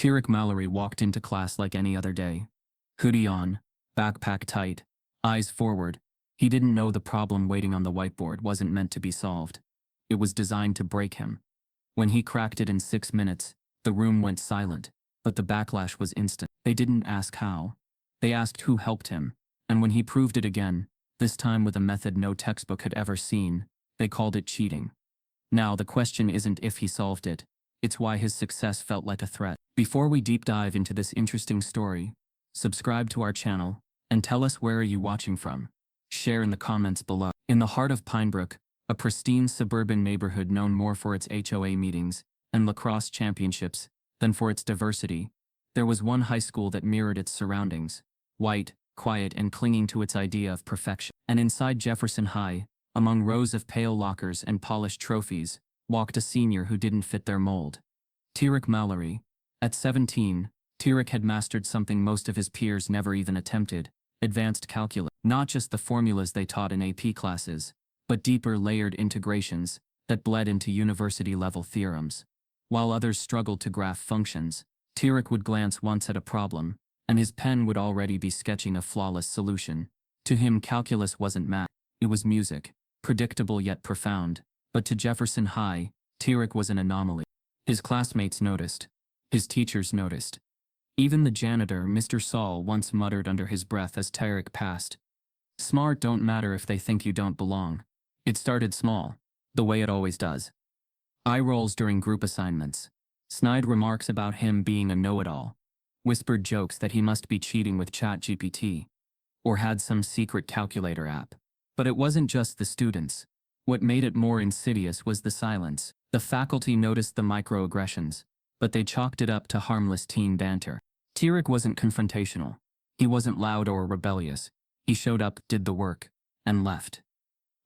Tyrik Mallory walked into class like any other day. Hoodie on, backpack tight, eyes forward. He didn't know the problem waiting on the whiteboard wasn't meant to be solved. It was designed to break him. When he cracked it in 6 minutes, the room went silent, but the backlash was instant. They didn't ask how. They asked who helped him, and when he proved it again, this time with a method no textbook had ever seen, they called it cheating. Now the question isn't if he solved it, it's why his success felt like a threat. Before we deep dive into this interesting story, subscribe to our channel, and tell us where are you watching from. Share in the comments below. In the heart of Pinebrook, a pristine suburban neighborhood known more for its HOA meetings and lacrosse championships than for its diversity, there was one high school that mirrored its surroundings, white, quiet and clinging to its idea of perfection. And inside Jefferson High, among rows of pale lockers and polished trophies, walked a senior who didn't fit their mold. Tyrik Mallory. At 17, Tyrik had mastered something most of his peers never even attempted: advanced calculus. Not just the formulas they taught in AP classes, but deeper layered integrations that bled into university-level theorems. While others struggled to graph functions, Tyrik would glance once at a problem, and his pen would already be sketching a flawless solution. To him, calculus wasn't math, it was music, predictable yet profound. But to Jefferson High, Tyrik was an anomaly. His classmates noticed. His teachers noticed. Even the janitor, Mr. Saul, once muttered under his breath as Tyrik passed, "Smart don't matter if they think you don't belong." It started small, the way it always does. Eye rolls during group assignments, snide remarks about him being a know-it-all, whispered jokes that he must be cheating with ChatGPT, or had some secret calculator app. But it wasn't just the students. What made it more insidious was the silence. The faculty noticed the microaggressions, but they chalked it up to harmless teen banter. Tyrik wasn't confrontational. He wasn't loud or rebellious. He showed up, did the work, and left.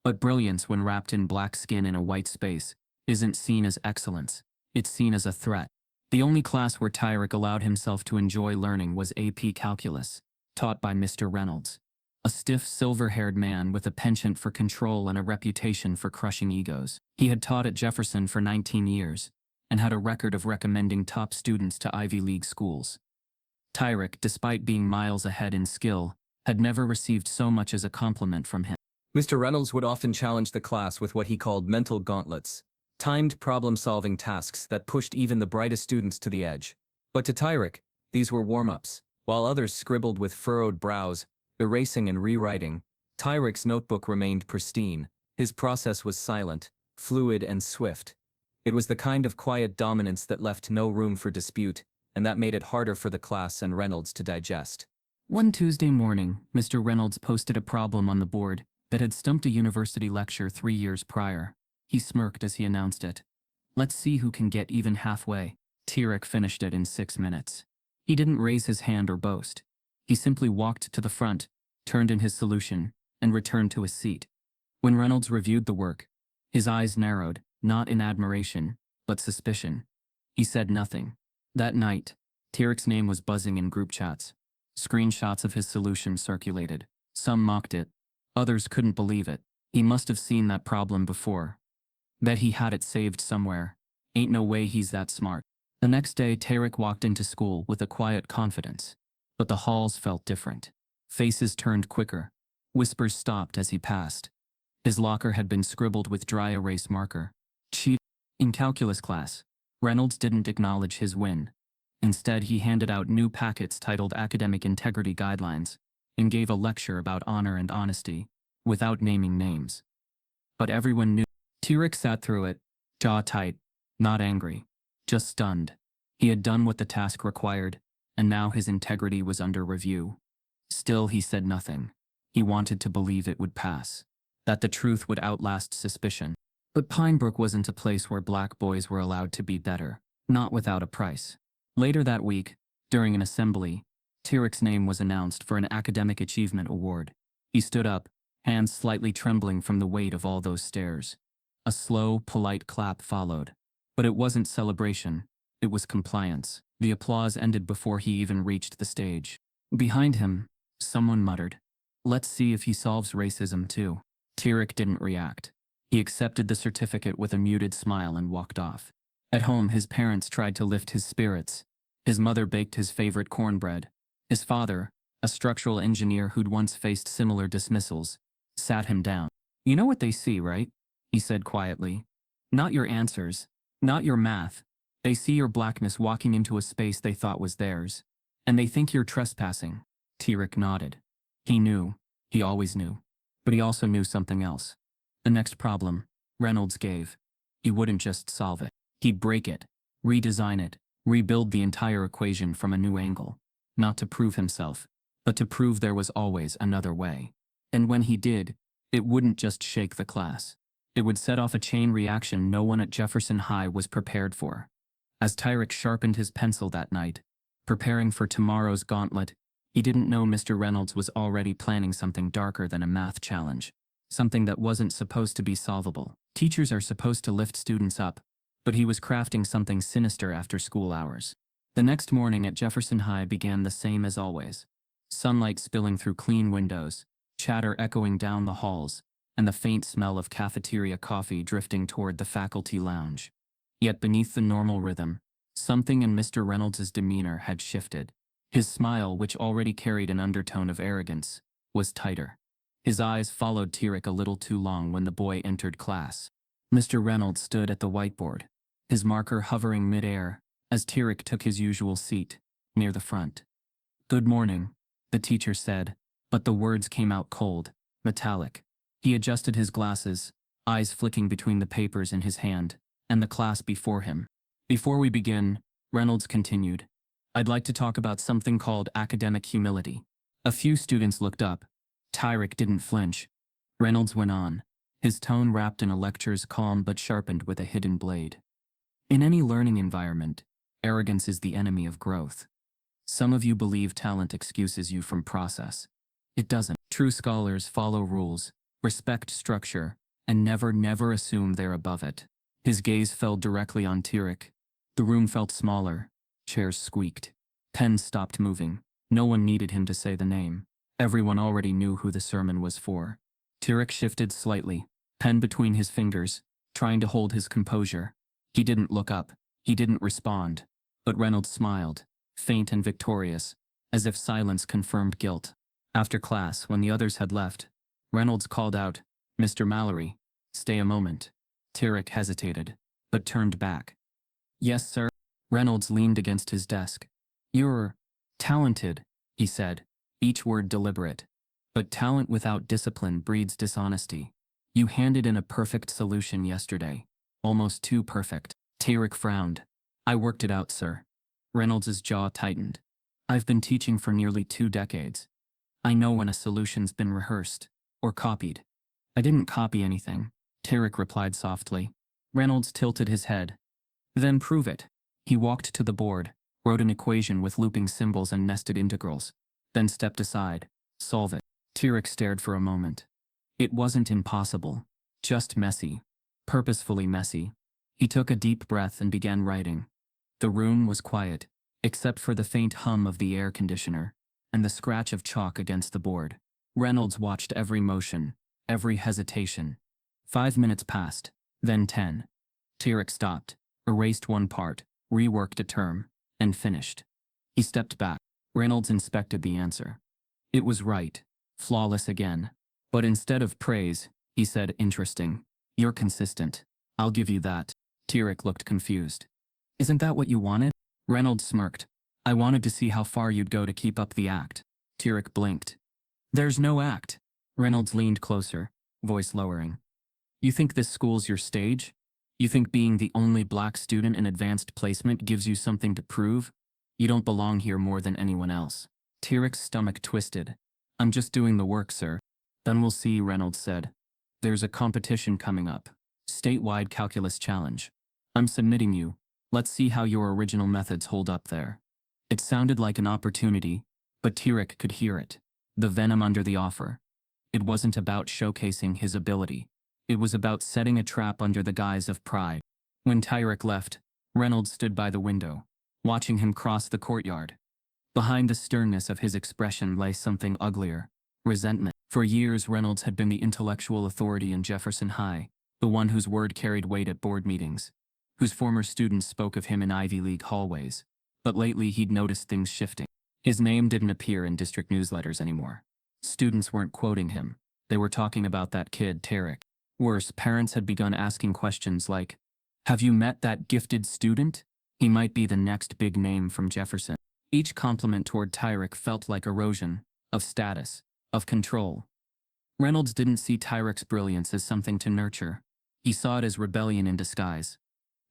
But brilliance, when wrapped in black skin in a white space, isn't seen as excellence. It's seen as a threat. The only class where Tyrik allowed himself to enjoy learning was AP Calculus, taught by Mr. Reynolds, a stiff, silver-haired man with a penchant for control and a reputation for crushing egos. He had taught at Jefferson for 19 years, and had a record of recommending top students to Ivy League schools. Tyrik, despite being miles ahead in skill, had never received so much as a compliment from him. Mr. Reynolds would often challenge the class with what he called mental gauntlets, timed problem-solving tasks that pushed even the brightest students to the edge. But to Tyrik, these were warm-ups. While others scribbled with furrowed brows, erasing and rewriting, Tyrik's notebook remained pristine. His process was silent, fluid and swift. It was the kind of quiet dominance that left no room for dispute, and that made it harder for the class and Reynolds to digest. One Tuesday morning, Mr. Reynolds posted a problem on the board that had stumped a university lecture 3 years prior. He smirked as he announced it. "Let's see who can get even halfway." Tyrik finished it in 6 minutes. He didn't raise his hand or boast. He simply walked to the front, turned in his solution, and returned to his seat. When Reynolds reviewed the work, his eyes narrowed, not in admiration, but suspicion. He said nothing. That night, Tyrik's name was buzzing in group chats. Screenshots of his solution circulated. Some mocked it. Others couldn't believe it. He must have seen that problem before. Bet he had it saved somewhere. Ain't no way he's that smart. The next day, Tyrik walked into school with a quiet confidence. But the halls felt different. Faces turned quicker. Whispers stopped as he passed. His locker had been scribbled with dry erase marker. Cheat. In calculus class, Reynolds didn't acknowledge his win. Instead, he handed out new packets titled Academic Integrity Guidelines and gave a lecture about honor and honesty, without naming names. But everyone knew. Tyrik sat through it, jaw tight, not angry, just stunned. He had done what the task required, and now his integrity was under review. Still, he said nothing. He wanted to believe it would pass, that the truth would outlast suspicion. But Pinebrook wasn't a place where black boys were allowed to be better, not without a price. Later that week, during an assembly, Tyrik's name was announced for an Academic Achievement Award. He stood up, hands slightly trembling from the weight of all those stares. A slow, polite clap followed. But it wasn't celebration, it was compliance. The applause ended before he even reached the stage. Behind him, someone muttered, "Let's see if he solves racism too." Tyrik didn't react. He accepted the certificate with a muted smile and walked off. At home, his parents tried to lift his spirits. His mother baked his favorite cornbread. His father, a structural engineer who'd once faced similar dismissals, sat him down. "You know what they see, right?" he said quietly. "Not your answers, not your math. They see your blackness walking into a space they thought was theirs. And they think you're trespassing." Tyrik nodded. He knew. He always knew. But he also knew something else. The next problem, Reynolds gave. He wouldn't just solve it. He'd break it, redesign it, rebuild the entire equation from a new angle. Not to prove himself, but to prove there was always another way. And when he did, it wouldn't just shake the class. It would set off a chain reaction no one at Jefferson High was prepared for. As Tyrik sharpened his pencil that night, preparing for tomorrow's gauntlet, he didn't know Mr. Reynolds was already planning something darker than a math challenge. Something that wasn't supposed to be solvable. Teachers are supposed to lift students up, but he was crafting something sinister after school hours. The next morning at Jefferson High began the same as always. Sunlight spilling through clean windows, chatter echoing down the halls, and the faint smell of cafeteria coffee drifting toward the faculty lounge. Yet beneath the normal rhythm, something in Mr. Reynolds' demeanor had shifted. His smile, which already carried an undertone of arrogance, was tighter. His eyes followed Tyrik a little too long when the boy entered class. Mr. Reynolds stood at the whiteboard, his marker hovering mid-air, as Tyrik took his usual seat, near the front. "Good morning," the teacher said, but the words came out cold, metallic. He adjusted his glasses, eyes flicking between the papers in his hand and the class before him. "Before we begin," Reynolds continued, "I'd like to talk about something called academic humility." A few students looked up. Tyrik didn't flinch. Reynolds went on, his tone wrapped in a lecture's calm but sharpened with a hidden blade. "In any learning environment, arrogance is the enemy of growth. Some of you believe talent excuses you from process. It doesn't. True scholars follow rules, respect structure, and never assume they're above it." His gaze fell directly on Tyrik. The room felt smaller. Chairs squeaked. Pens stopped moving. No one needed him to say the name. Everyone already knew who the sermon was for. Tyrik shifted slightly, pen between his fingers, trying to hold his composure. He didn't look up. He didn't respond. But Reynolds smiled, faint and victorious, as if silence confirmed guilt. After class, when the others had left, Reynolds called out, "Mr. Mallory, stay a moment." Tyrik hesitated, but turned back. "Yes, sir." Reynolds leaned against his desk. "You're talented," he said, each word deliberate. "But talent without discipline breeds dishonesty. You handed in a perfect solution yesterday. Almost too perfect." Tyrik frowned. "I worked it out, sir." Reynolds' jaw tightened. "I've been teaching for nearly 2 decades. I know when a solution's been rehearsed, or copied." "I didn't copy anything," Tyrik replied softly. Reynolds tilted his head. "Then prove it." He walked to the board, wrote an equation with looping symbols and nested integrals, then stepped aside. "Solve it." Tyrik stared for a moment. It wasn't impossible, just messy, purposefully messy. He took a deep breath and began writing. The room was quiet, except for the faint hum of the air conditioner and the scratch of chalk against the board. Reynolds watched every motion, every hesitation. 5 minutes passed, then 10. Tyrik stopped, erased one part, reworked a term, and finished. He stepped back. Reynolds inspected the answer. It was right, flawless again. But instead of praise, he said, "Interesting. You're consistent. I'll give you that." Tyrik looked confused. "Isn't that what you wanted?" Reynolds smirked. "I wanted to see how far you'd go to keep up the act." Tyrik blinked. "There's no act." Reynolds leaned closer, voice lowering. "You think this school's your stage? You think being the only black student in advanced placement gives you something to prove? You don't belong here more than anyone else." Tyrik's stomach twisted. "I'm just doing the work, sir." "Then we'll see," Reynolds said. "There's a competition coming up. Statewide calculus challenge. I'm submitting you. Let's see how your original methods hold up there." It sounded like an opportunity, but Tyrik could hear it. The venom under the offer. It wasn't about showcasing his ability. It was about setting a trap under the guise of pride. When Tyrik left, Reynolds stood by the window, watching him cross the courtyard. Behind the sternness of his expression lay something uglier, resentment. For years, Reynolds had been the intellectual authority in Jefferson High, the one whose word carried weight at board meetings, whose former students spoke of him in Ivy League hallways. But lately he'd noticed things shifting. His name didn't appear in district newsletters anymore. Students weren't quoting him. They were talking about that kid, Tyrik. Worse, parents had begun asking questions like, "Have you met that gifted student? He might be the next big name from Jefferson." Each compliment toward Tyrik felt like erosion of status, of control. Reynolds didn't see Tyrik's brilliance as something to nurture. He saw it as rebellion in disguise.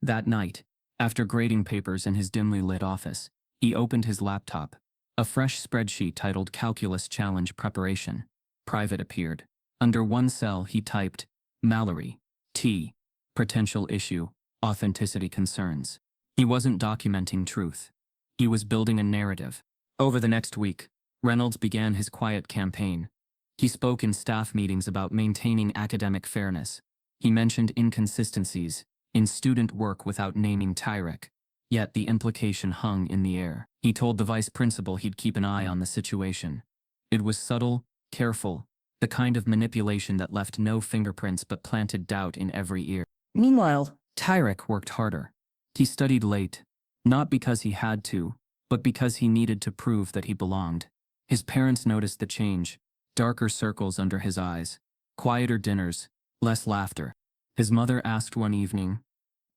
That night, after grading papers in his dimly lit office, he opened his laptop. A fresh spreadsheet titled Calculus Challenge Preparation. Private appeared. Under one cell he typed, Mallory, T. Potential issue, authenticity concerns. He wasn't documenting truth. He was building a narrative. Over the next week, Reynolds began his quiet campaign. He spoke in staff meetings about maintaining academic fairness. He mentioned inconsistencies in student work without naming Tyrik. Yet the implication hung in the air. He told the vice principal he'd keep an eye on the situation. It was subtle, careful, the kind of manipulation that left no fingerprints but planted doubt in every ear. Meanwhile, Tyrik worked harder. He studied late, not because he had to, but because he needed to prove that he belonged. His parents noticed the change, darker circles under his eyes, quieter dinners, less laughter. His mother asked one evening,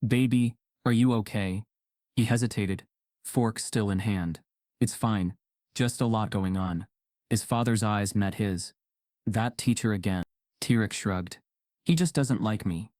"Baby, are you okay?" He hesitated, fork still in hand. "It's fine, just a lot going on." His father's eyes met his. "That teacher again." Tyrik shrugged. "He just doesn't like me.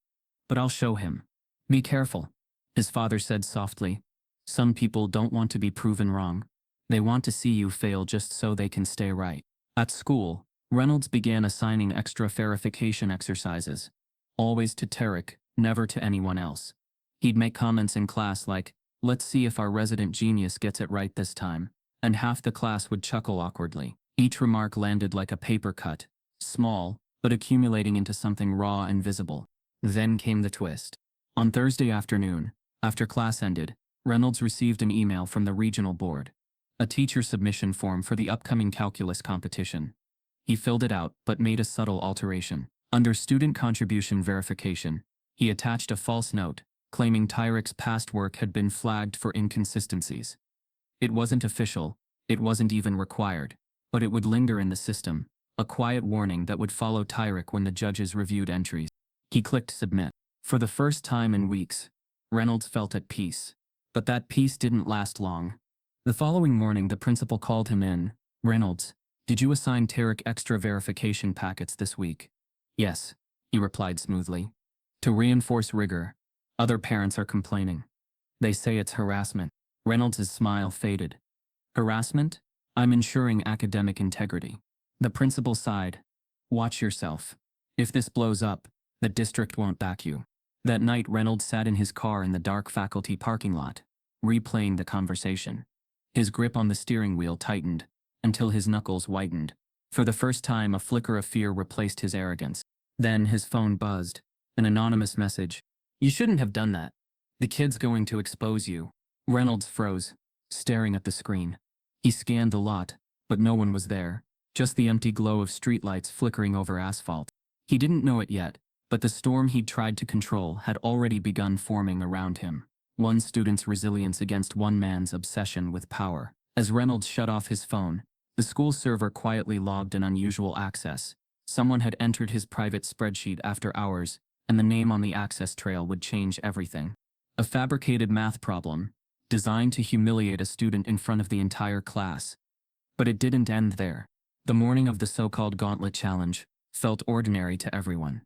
But I'll show him." "Be careful," his father said softly. "Some people don't want to be proven wrong. They want to see you fail just so they can stay right." At school, Reynolds began assigning extra verification exercises. Always to Tyrik, never to anyone else. He'd make comments in class like, "Let's see if our resident genius gets it right this time," and half the class would chuckle awkwardly. Each remark landed like a paper cut, small, but accumulating into something raw and visible. Then came the twist. On Thursday afternoon, after class ended, Reynolds received an email from the regional board. A teacher submission form for the upcoming calculus competition. He filled it out but made a subtle alteration. Under student contribution verification, he attached a false note, claiming Tyrik's past work had been flagged for inconsistencies. It wasn't official, it wasn't even required, but it would linger in the system, a quiet warning that would follow Tyrik when the judges reviewed entries. He clicked submit. For the first time in weeks, Reynolds felt at peace. But that peace didn't last long. The following morning the principal called him in. "Reynolds, did you assign Tyrik extra verification packets this week?" "Yes," he replied smoothly. "To reinforce rigor. Other parents are complaining. They say it's harassment." Reynolds' smile faded. "Harassment? I'm ensuring academic integrity." The principal sighed. "Watch yourself. If this blows up, the district won't back you." That night Reynolds sat in his car in the dark faculty parking lot, replaying the conversation. His grip on the steering wheel tightened, until his knuckles whitened. For the first time a flicker of fear replaced his arrogance. Then his phone buzzed. An anonymous message. "You shouldn't have done that. The kid's going to expose you." Reynolds froze, staring at the screen. He scanned the lot, but no one was there, just the empty glow of streetlights flickering over asphalt. He didn't know it yet, but the storm he'd tried to control had already begun forming around him. One student's resilience against one man's obsession with power. As Reynolds shut off his phone, the school server quietly logged an unusual access. Someone had entered his private spreadsheet after hours, and the name on the access trail would change everything. A fabricated math problem, designed to humiliate a student in front of the entire class. But it didn't end there. The morning of the so-called Gauntlet Challenge felt ordinary to everyone.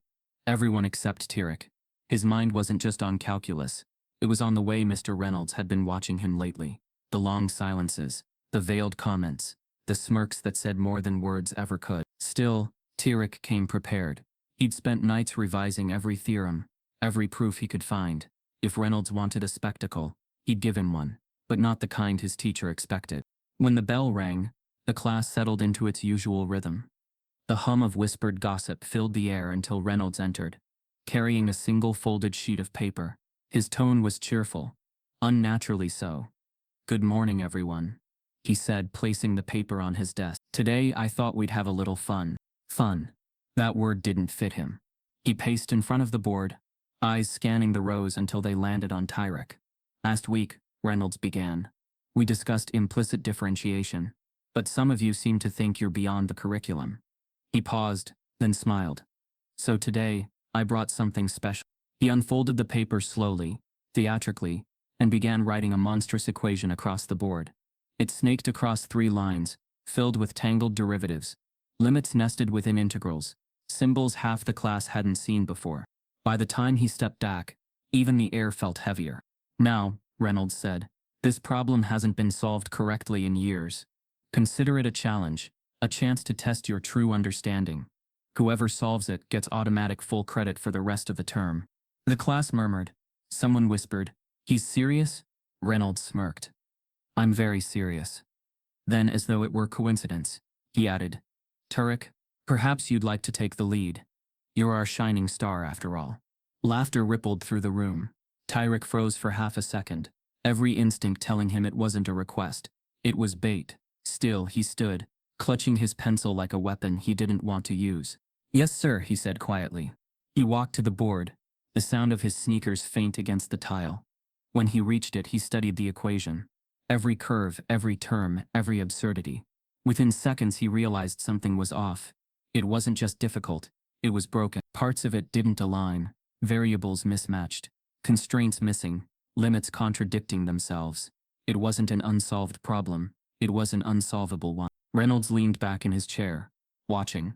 Everyone except Tyrik. His mind wasn't just on calculus. It was on the way Mr. Reynolds had been watching him lately. The long silences, the veiled comments, the smirks that said more than words ever could. Still, Tyrik came prepared. He'd spent nights revising every theorem, every proof he could find. If Reynolds wanted a spectacle, he'd give him one, but not the kind his teacher expected. When the bell rang, the class settled into its usual rhythm. The hum of whispered gossip filled the air until Reynolds entered, carrying a single folded sheet of paper. His tone was cheerful, unnaturally so. "Good morning, everyone," he said, placing the paper on his desk. "Today I thought we'd have a little fun." Fun. That word didn't fit him. He paced in front of the board, eyes scanning the rows until they landed on Tyrik. "Last week," Reynolds began, We discussed implicit differentiation. But some of you seem to think you're beyond the curriculum. He paused, then smiled. So today, I brought something special. He unfolded the paper slowly, theatrically, and began writing a monstrous equation across the board. It snaked across 3 lines, filled with tangled derivatives, limits nested within integrals, symbols half the class hadn't seen before. By the time he stepped back, even the air felt heavier. Now, Reynolds said, this problem hasn't been solved correctly in years. Consider it a challenge, a chance to test your true understanding. Whoever solves it gets automatic full credit for the rest of the term. The class murmured. Someone whispered, he's serious? Reynolds smirked. I'm very serious. Then, as though it were coincidence, he added, Tyrik, perhaps you'd like to take the lead. You're our shining star after all. Laughter rippled through the room. Tyrik froze for half a second, every instinct telling him it wasn't a request. It was bait. Still, he stood, clutching his pencil like a weapon he didn't want to use. Yes, sir, he said quietly. He walked to the board, the sound of his sneakers faint against the tile. When he reached it, he studied the equation. Every curve, every term, every absurdity. Within seconds, he realized something was off. It wasn't just difficult, it was broken. Parts of it didn't align, variables mismatched, constraints missing, limits contradicting themselves. It wasn't an unsolved problem, it was an unsolvable one. Reynolds leaned back in his chair, watching.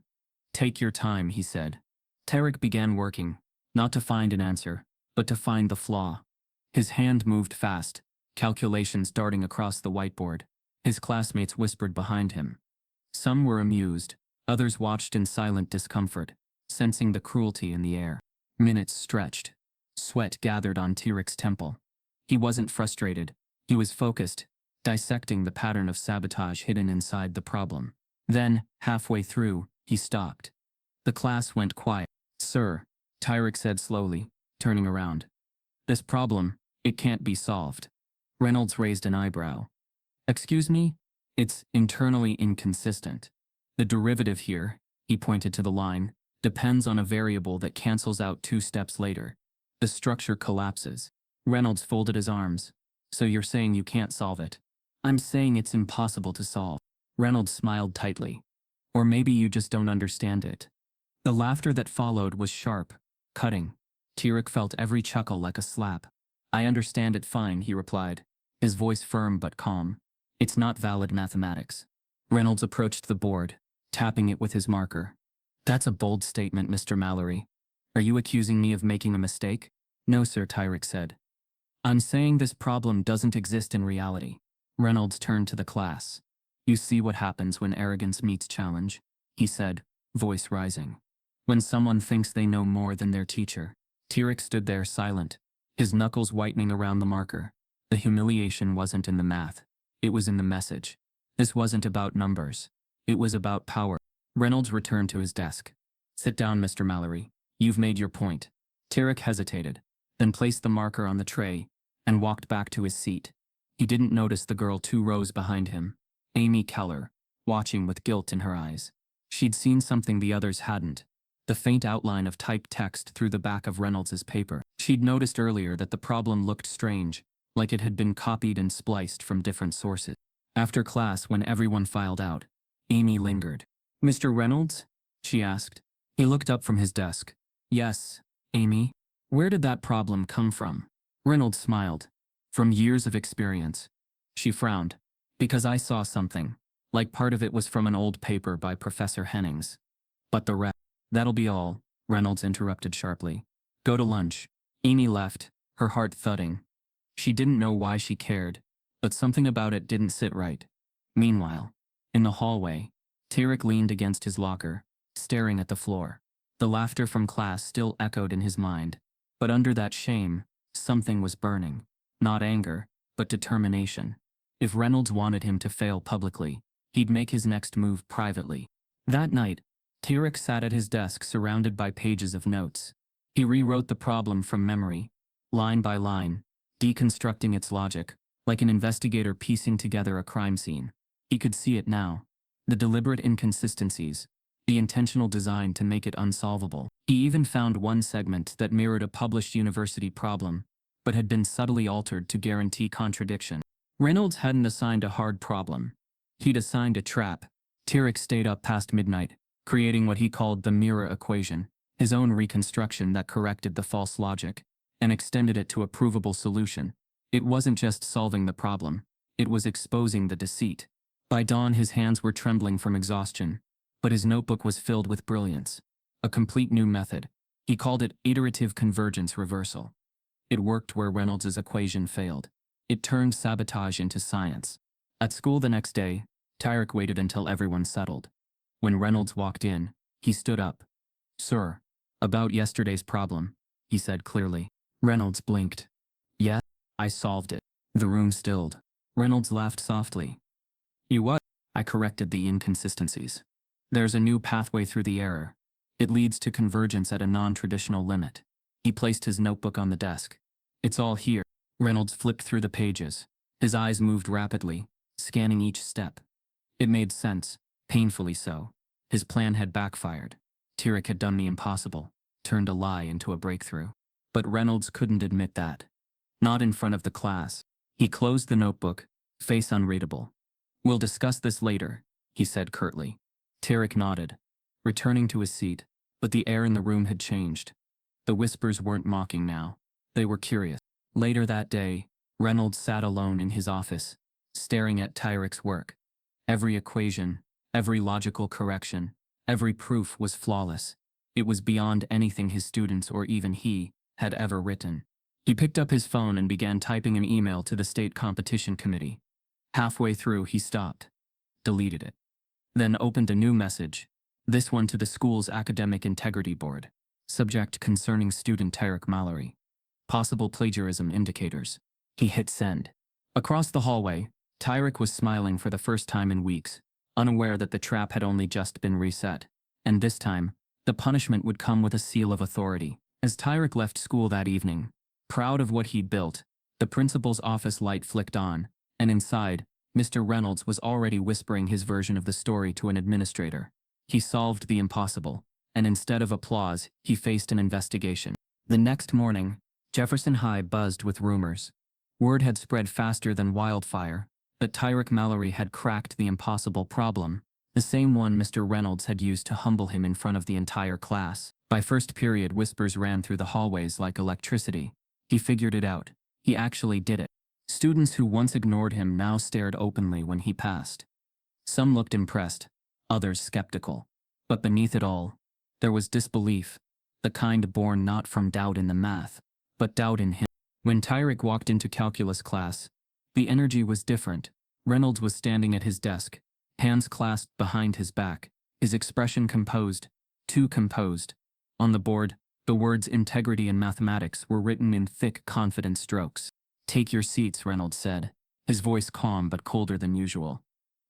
Take your time, he said. Tyrik began working, not to find an answer, but to find the flaw. His hand moved fast, calculations darting across the whiteboard. His classmates whispered behind him. Some were amused, others watched in silent discomfort, sensing the cruelty in the air. Minutes stretched. Sweat gathered on Tyrik's temple. He wasn't frustrated, he was focused, dissecting the pattern of sabotage hidden inside the problem. Then, halfway through, he stopped. The class went quiet. Sir, Tyrik said slowly, turning around. This problem, it can't be solved. Reynolds raised an eyebrow. Excuse me? It's internally inconsistent. The derivative here, he pointed to the line, depends on a variable that cancels out 2 steps later. The structure collapses. Reynolds folded his arms. So you're saying you can't solve it? I'm saying it's impossible to solve. Reynolds smiled tightly. Or maybe you just don't understand it. The laughter that followed was sharp, cutting. Tyrik felt every chuckle like a slap. I understand it fine, he replied, his voice firm but calm. It's not valid mathematics. Reynolds approached the board, tapping it with his marker. That's a bold statement, Mr. Mallory. Are you accusing me of making a mistake? No, sir, Tyrik said. I'm saying this problem doesn't exist in reality. Reynolds turned to the class. You see what happens when arrogance meets challenge, he said, voice rising. When someone thinks they know more than their teacher. Tyrik stood there silent, his knuckles whitening around the marker. The humiliation wasn't in the math. It was in the message. This wasn't about numbers. It was about power. Reynolds returned to his desk. Sit down, Mr. Mallory. You've made your point. Tyrik hesitated, then placed the marker on the tray, and walked back to his seat. He didn't notice the girl 2 rows behind him, Amy Keller, watching with guilt in her eyes. She'd seen something the others hadn't. The faint outline of typed text through the back of Reynolds's paper. She'd noticed earlier that the problem looked strange, like it had been copied and spliced from different sources. After class, when everyone filed out, Amy lingered. Mr. Reynolds? She asked. He looked up from his desk. Yes, Amy. Where did that problem come from? Reynolds smiled. From years of experience. She frowned. Because I saw something. Like part of it was from an old paper by Professor Hennings. But the rest. That'll be all, Reynolds interrupted sharply. Go to lunch. Amy left, her heart thudding. She didn't know why she cared, but something about it didn't sit right. Meanwhile, in the hallway, Tyrik leaned against his locker, staring at the floor. The laughter from class still echoed in his mind, but under that shame, something was burning. Not anger, but determination. If Reynolds wanted him to fail publicly, he'd make his next move privately. That night, Tyrik sat at his desk surrounded by pages of notes. He rewrote the problem from memory, line by line, deconstructing its logic, like an investigator piecing together a crime scene. He could see it now. The deliberate inconsistencies, the intentional design to make it unsolvable. He even found one segment that mirrored a published university problem, but had been subtly altered to guarantee contradiction. Reynolds hadn't assigned a hard problem. He'd assigned a trap. Tyrik stayed up past midnight, creating what he called the mirror equation, his own reconstruction that corrected the false logic and extended it to a provable solution. It wasn't just solving the problem, it was exposing the deceit. By dawn, his hands were trembling from exhaustion, but his notebook was filled with brilliance. A complete new method. He called it iterative convergence reversal. It worked where Reynolds' equation failed. It turned sabotage into science. At school the next day, Tyrik waited until everyone settled. When Reynolds walked in, he stood up. "Sir, about yesterday's problem," he said clearly. Reynolds blinked. "Yes, I solved it." The room stilled. Reynolds laughed softly. "You what?" "I corrected the inconsistencies. There's a new pathway through the error. It leads to convergence at a non-traditional limit." He placed his notebook on the desk. "It's all here." Reynolds flipped through the pages. His eyes moved rapidly, scanning each step. It made sense, painfully so. His plan had backfired. Tyrik had done the impossible, turned a lie into a breakthrough. But Reynolds couldn't admit that. Not in front of the class. He closed the notebook, face unreadable. "We'll discuss this later," he said curtly. Tyrik nodded, returning to his seat, but the air in the room had changed. The whispers weren't mocking now. They were curious. Later that day, Reynolds sat alone in his office, staring at Tyrik's work. Every equation, every logical correction, every proof was flawless. It was beyond anything his students or even he had ever written. He picked up his phone and began typing an email to the state competition committee. Halfway through, he stopped, deleted it, then opened a new message, this one to the school's academic integrity board. Subject: concerning student Tyrik Mallory. Possible plagiarism indicators. He hit send. Across the hallway, Tyrik was smiling for the first time in weeks, unaware that the trap had only just been reset. And this time, the punishment would come with a seal of authority. As Tyrik left school that evening, proud of what he'd built, the principal's office light flicked on, and inside, Mr. Reynolds was already whispering his version of the story to an administrator. He solved the impossible, and instead of applause, he faced an investigation. The next morning, Jefferson High buzzed with rumors. Word had spread faster than wildfire that Tyrik Mallory had cracked the impossible problem, the same one Mr. Reynolds had used to humble him in front of the entire class. By first period, whispers ran through the hallways like electricity. He figured it out. He actually did it. Students who once ignored him now stared openly when he passed. Some looked impressed, others skeptical. But beneath it all, there was disbelief, the kind born not from doubt in the math, but doubt in him. When Tyrik walked into calculus class, the energy was different. Reynolds was standing at his desk, hands clasped behind his back, his expression composed, too composed. On the board, the words integrity and mathematics were written in thick, confident strokes. "Take your seats," Reynolds said, his voice calm but colder than usual.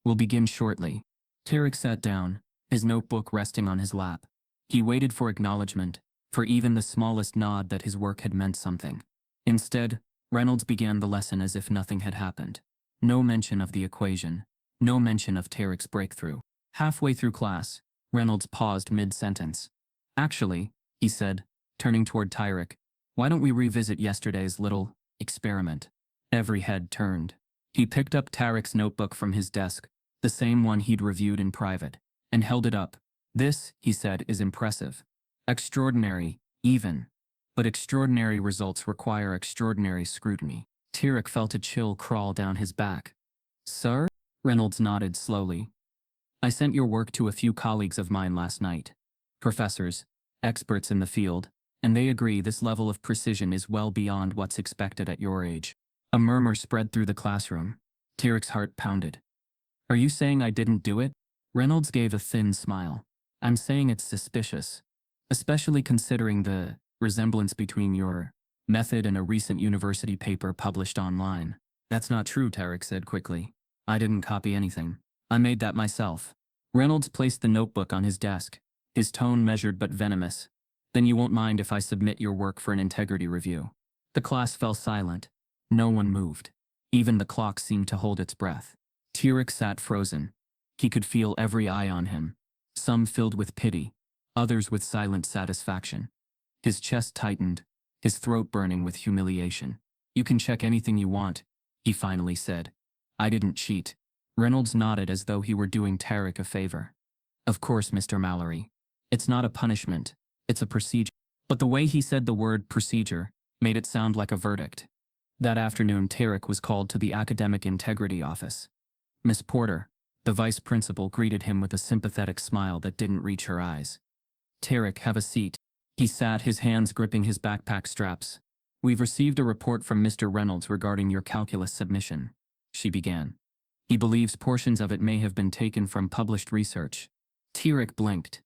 "We'll begin shortly." Tyrik sat down, his notebook resting on his lap. He waited for acknowledgement, for even the smallest nod that his work had meant something. Instead, Reynolds began the lesson as if nothing had happened. No mention of the equation, no mention of Tyrik's breakthrough. Halfway through class, Reynolds paused mid-sentence. "Actually," he said, turning toward Tyrik, "why don't we revisit yesterday's little experiment?" Every head turned. He picked up Tyrik's notebook from his desk, the same one he'd reviewed in private, and held it up. "This," he said, "is impressive. Extraordinary, even. But extraordinary results require extraordinary scrutiny." Tyrik felt a chill crawl down his back. "Sir?" Reynolds nodded slowly. "I sent your work to a few colleagues of mine last night. Professors, experts in the field, and they agree this level of precision is well beyond what's expected at your age." A murmur spread through the classroom. Tyrik's heart pounded. "Are you saying I didn't do it?" Reynolds gave a thin smile. "I'm saying it's suspicious, especially considering the resemblance between your method and a recent university paper published online." "That's not true," Tyrik said quickly. "I didn't copy anything. I made that myself." Reynolds placed the notebook on his desk, his tone measured but venomous. "Then you won't mind if I submit your work for an integrity review?" The class fell silent. No one moved. Even the clock seemed to hold its breath. Tyrik sat frozen. He could feel every eye on him, some filled with pity, others with silent satisfaction. His chest tightened, his throat burning with humiliation. "You can check anything you want," he finally said. I didn't cheat. Reynolds nodded as though he were doing Tyrik a favor. Of course, Mr. Mallory. It's not a punishment. It's a procedure. But the way he said the word procedure made it sound like a verdict. That afternoon, Tyrik was called to the Academic Integrity Office. Miss Porter, the vice principal, greeted him with a sympathetic smile that didn't reach her eyes. Tyrik, have a seat. He sat, his hands gripping his backpack straps. We've received a report from Mr. Reynolds regarding your calculus submission, she began. He believes portions of it may have been taken from published research. Tyrik blinked.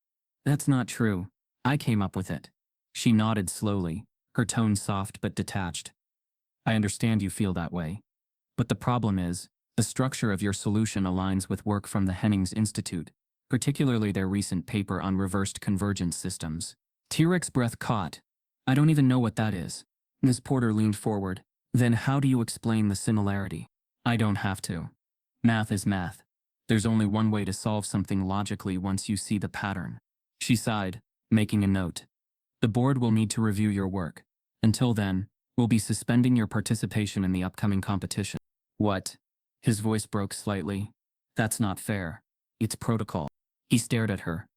That's not true. I came up with it. She nodded slowly, her tone soft but detached. I understand you feel that way. But the problem is, the structure of your solution aligns with work from the Hennings Institute, particularly their recent paper on reversed convergence systems. Tyrik's breath caught. I don't even know what that is. Miss Porter leaned forward. Then how do you explain the similarity? I don't have to. Math is math. There's only one way to solve something logically once you see the pattern. She sighed, making a note. The board will need to review your work. Until then, we'll be suspending your participation in the upcoming competition. What? His voice broke slightly. That's not fair. It's protocol. He stared at her.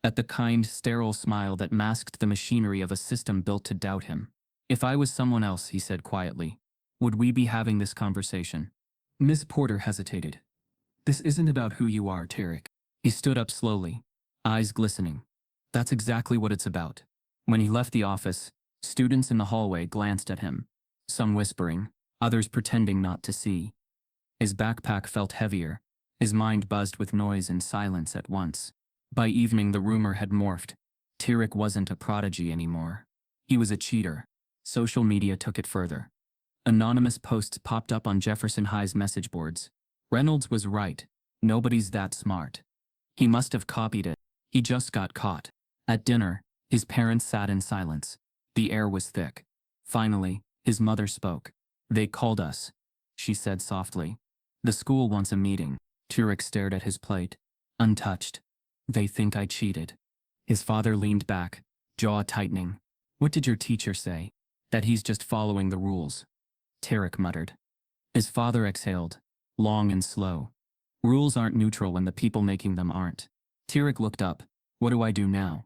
At the kind, sterile smile that masked the machinery of a system built to doubt him. If I was someone else, he said quietly, would we be having this conversation? Miss Porter hesitated. This isn't about who you are, Tyrik. He stood up slowly, eyes glistening. That's exactly what it's about. When he left the office, students in the hallway glanced at him, some whispering, others pretending not to see. His backpack felt heavier, his mind buzzed with noise and silence at once. By evening, the rumor had morphed. Tyrik wasn't a prodigy anymore. He was a cheater. Social media took it further. Anonymous posts popped up on Jefferson High's message boards. Reynolds was right. Nobody's that smart. He must have copied it. He just got caught. At dinner, his parents sat in silence. The air was thick. Finally, his mother spoke. They called us, she said softly. The school wants a meeting. Tyrik stared at his plate, untouched. They think I cheated. His father leaned back, jaw tightening. What did your teacher say? That he's just following the rules. Tyrik muttered. His father exhaled, long and slow. Rules aren't neutral when the people making them aren't. Tyrik looked up. What do I do now?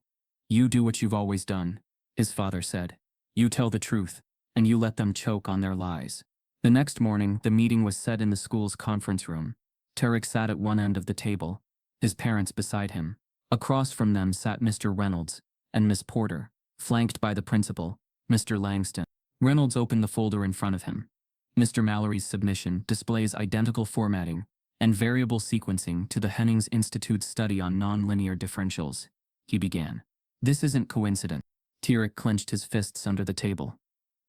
You do what you've always done, his father said. You tell the truth, and you let them choke on their lies. The next morning, the meeting was set in the school's conference room. Tyrik sat at one end of the table, his parents beside him. Across from them sat Mr. Reynolds and Miss Porter, flanked by the principal, Mr. Langston. Reynolds opened the folder in front of him. Mr. Mallory's submission displays identical formatting and variable sequencing to the Hennings Institute's study on nonlinear differentials, he began. This isn't coincident. Tyrik clenched his fists under the table.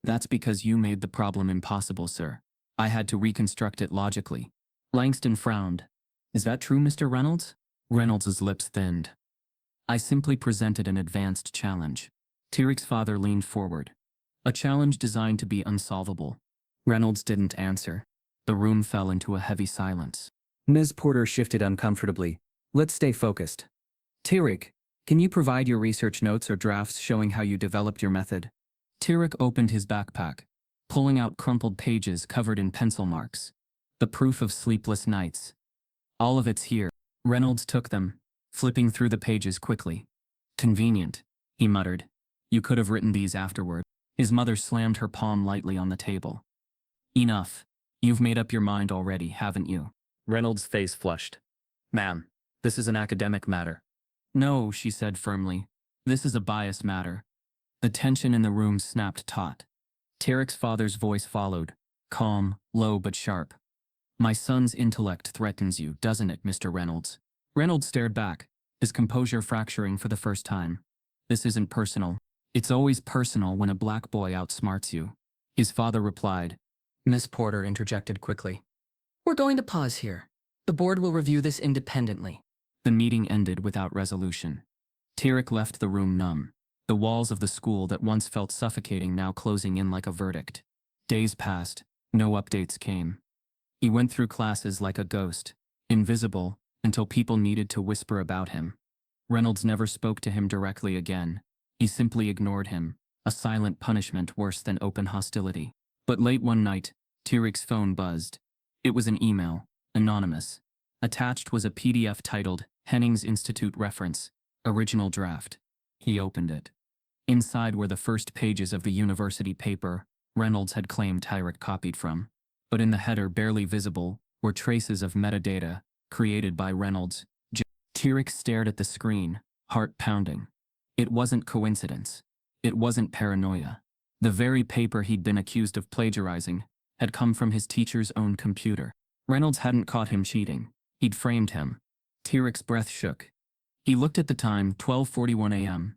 That's because you made the problem impossible, sir. I had to reconstruct it logically. Langston frowned. Is that true, Mr. Reynolds? Reynolds's lips thinned. I simply presented an advanced challenge. Tyrik's father leaned forward. A challenge designed to be unsolvable. Reynolds didn't answer. The room fell into a heavy silence. Ms. Porter shifted uncomfortably. Let's stay focused. Tyrik, can you provide your research notes or drafts showing how you developed your method? Tyrik opened his backpack, pulling out crumpled pages covered in pencil marks. The proof of sleepless nights. All of it's here. Reynolds took them, flipping through the pages quickly. Convenient, he muttered. You could have written these afterward. His mother slammed her palm lightly on the table. Enough. You've made up your mind already, haven't you? Reynolds' face flushed. Ma'am, this is an academic matter. No, she said firmly. This is a bias matter. The tension in the room snapped taut. Tyrik's father's voice followed, calm, low but sharp. My son's intellect threatens you, doesn't it, Mr. Reynolds? Reynolds stared back, his composure fracturing for the first time. This isn't personal. It's always personal when a black boy outsmarts you. His father replied. Miss Porter interjected quickly. We're going to pause here. The board will review this independently. The meeting ended without resolution. Tyrik left the room numb, the walls of the school that once felt suffocating now closing in like a verdict. Days passed, no updates came. He went through classes like a ghost, invisible, until people needed to whisper about him. Reynolds never spoke to him directly again. He simply ignored him, a silent punishment worse than open hostility. But late one night, Tyrik's phone buzzed. It was an email. Anonymous. Attached was a PDF titled Hennings Institute Reference, Original Draft. He opened it. Inside were the first pages of the university paper Reynolds had claimed Tyrik copied from. But in the header, barely visible, were traces of metadata created by Reynolds. Tyrik stared at the screen, heart pounding. It wasn't coincidence. It wasn't paranoia. The very paper he'd been accused of plagiarizing had come from his teacher's own computer. Reynolds hadn't caught him cheating. He'd framed him. Tyrik's breath shook. He looked at the time, 12:41 a.m.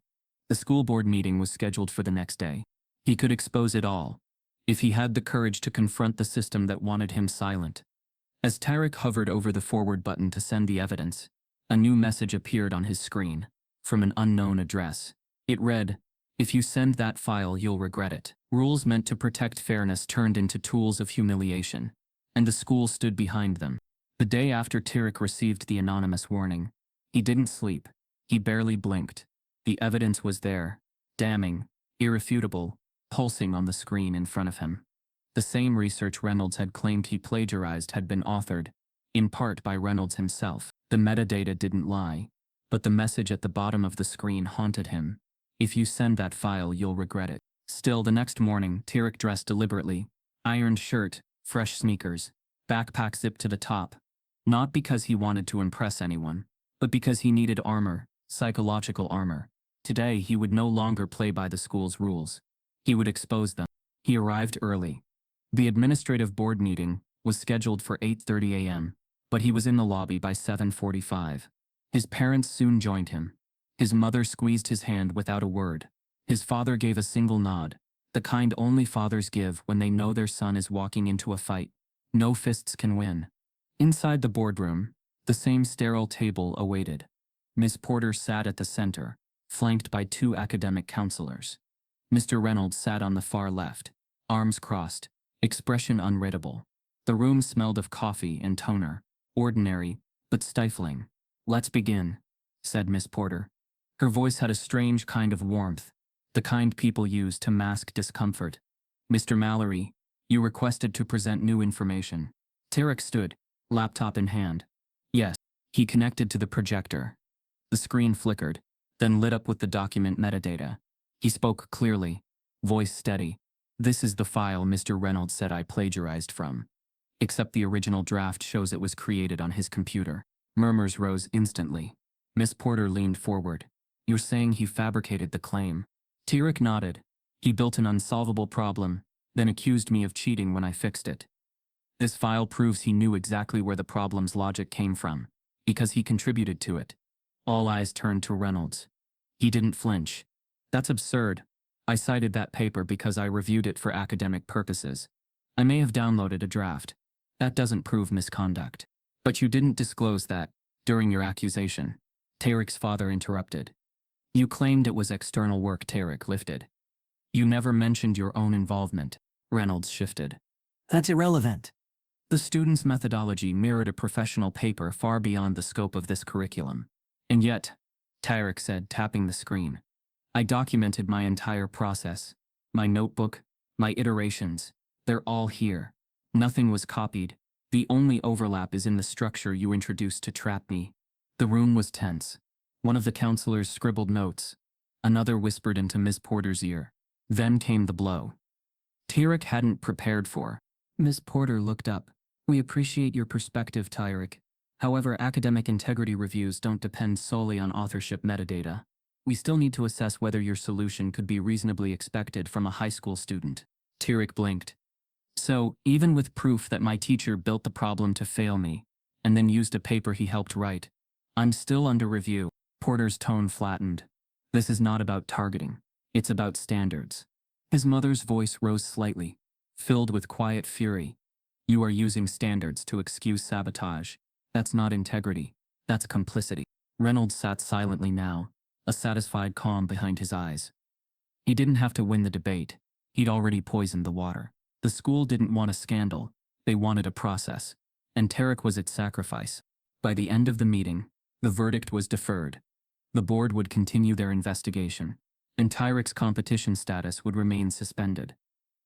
The school board meeting was scheduled for the next day. He could expose it all, if he had the courage to confront the system that wanted him silent. As Tyrik hovered over the forward button to send the evidence, a new message appeared on his screen, from an unknown address. It read, "If you send that file, you'll regret it." Rules meant to protect fairness turned into tools of humiliation, and the school stood behind them. The day after Tyrik received the anonymous warning, he didn't sleep. He barely blinked. The evidence was there, damning, irrefutable, pulsing on the screen in front of him. The same research Reynolds had claimed he plagiarized had been authored, in part by Reynolds himself. The metadata didn't lie, but the message at the bottom of the screen haunted him. If you send that file, you'll regret it. Still, the next morning, Tyrik dressed deliberately. Ironed shirt, fresh sneakers, backpack zipped to the top. Not because he wanted to impress anyone, but because he needed armor, psychological armor. Today, he would no longer play by the school's rules. He would expose them. He arrived early. The administrative board meeting was scheduled for 8:30 a.m., but he was in the lobby by 7:45. His parents soon joined him. His mother squeezed his hand without a word. His father gave a single nod, the kind only fathers give when they know their son is walking into a fight. No fists can win. Inside the boardroom, the same sterile table awaited. Miss Porter sat at the center, flanked by two academic counselors. Mr. Reynolds sat on the far left, arms crossed, expression unreadable. The room smelled of coffee and toner, ordinary, but stifling. "Let's begin," said Miss Porter. Her voice had a strange kind of warmth, the kind people use to mask discomfort. "Mr. Mallory, you requested to present new information." Tyrik stood, laptop in hand. "Yes." He connected to the projector. The screen flickered, then lit up with the document metadata. He spoke clearly, voice steady. "This is the file Mr. Reynolds said I plagiarized from. Except the original draft shows it was created on his computer." Murmurs rose instantly. Miss Porter leaned forward. "You're saying he fabricated the claim?" Tyrik nodded. "He built an unsolvable problem, then accused me of cheating when I fixed it. This file proves he knew exactly where the problem's logic came from, because he contributed to it." All eyes turned to Reynolds. He didn't flinch. "That's absurd. I cited that paper because I reviewed it for academic purposes. I may have downloaded a draft. That doesn't prove misconduct." "But you didn't disclose that during your accusation," Tyrik's father interrupted. "You claimed it was external work." Tyrik lifted. "You never mentioned your own involvement." Reynolds shifted. "That's irrelevant." The student's methodology mirrored a professional paper far beyond the scope of this curriculum. "And yet," Tyrik said, tapping the screen, "I documented my entire process. My notebook, my iterations, they're all here. Nothing was copied. The only overlap is in the structure you introduced to trap me." The room was tense. One of the counselors scribbled notes. Another whispered into Miss Porter's ear. Then came the blow. Tyrik hadn't prepared for. Miss Porter looked up. "We appreciate your perspective, Tyrik. However, academic integrity reviews don't depend solely on authorship metadata. We still need to assess whether your solution could be reasonably expected from a high school student." Tyrik blinked. "So, even with proof that my teacher built the problem to fail me, and then used a paper he helped write, I'm still under review." Porter's tone flattened. "This is not about targeting. It's about standards." His mother's voice rose slightly, filled with quiet fury. "You are using standards to excuse sabotage. That's not integrity. That's complicity." Reynolds sat silently now, a satisfied calm behind his eyes. He didn't have to win the debate. He'd already poisoned the water. The school didn't want a scandal. They wanted a process. And Tyrik was its sacrifice. By the end of the meeting, the verdict was deferred. The board would continue their investigation, and Tyrik's competition status would remain suspended.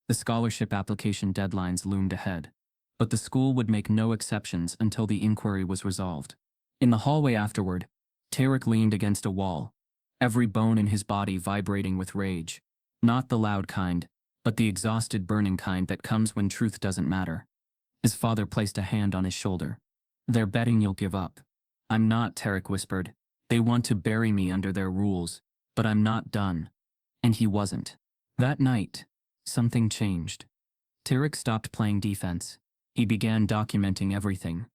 The scholarship application deadlines loomed ahead. but the school would make no exceptions until the inquiry was resolved. In the hallway afterward, Tyrik leaned against a wall, every bone in his body vibrating with rage. Not the loud kind, but the exhausted burning kind that comes when truth doesn't matter. His father placed a hand on his shoulder. "They're betting you'll give up." "I'm not," Tyrik whispered. "They want to bury me under their rules, but I'm not done." And he wasn't. That night, something changed. Tyrik stopped playing defense. He began documenting everything.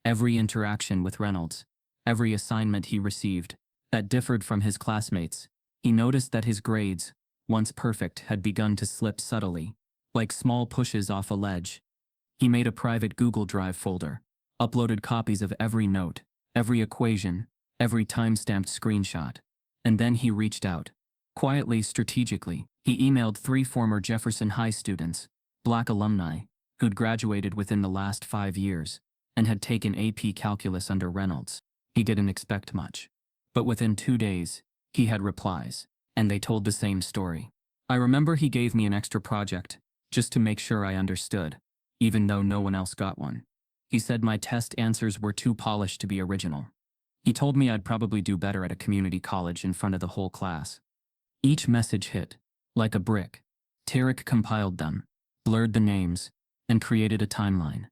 Every interaction with Reynolds, every assignment he received, that differed from his classmates. He noticed that his grades, once perfect, had begun to slip subtly, like small pushes off a ledge. He made a private Google Drive folder, uploaded copies of every note, every equation, every time-stamped screenshot. And then he reached out. Quietly, strategically, he emailed 3 former Jefferson High students, Black alumni, who'd graduated within the last 5 years, and had taken AP Calculus under Reynolds. He didn't expect much. But within 2 days, he had replies, and they told the same story. "I remember he gave me an extra project, just to make sure I understood, even though no one else got one. He said my test answers were too polished to be original. He told me I'd probably do better at a community college in front of the whole class." Each message hit, like a brick. Tyrik compiled them, blurred the names, and created a timeline.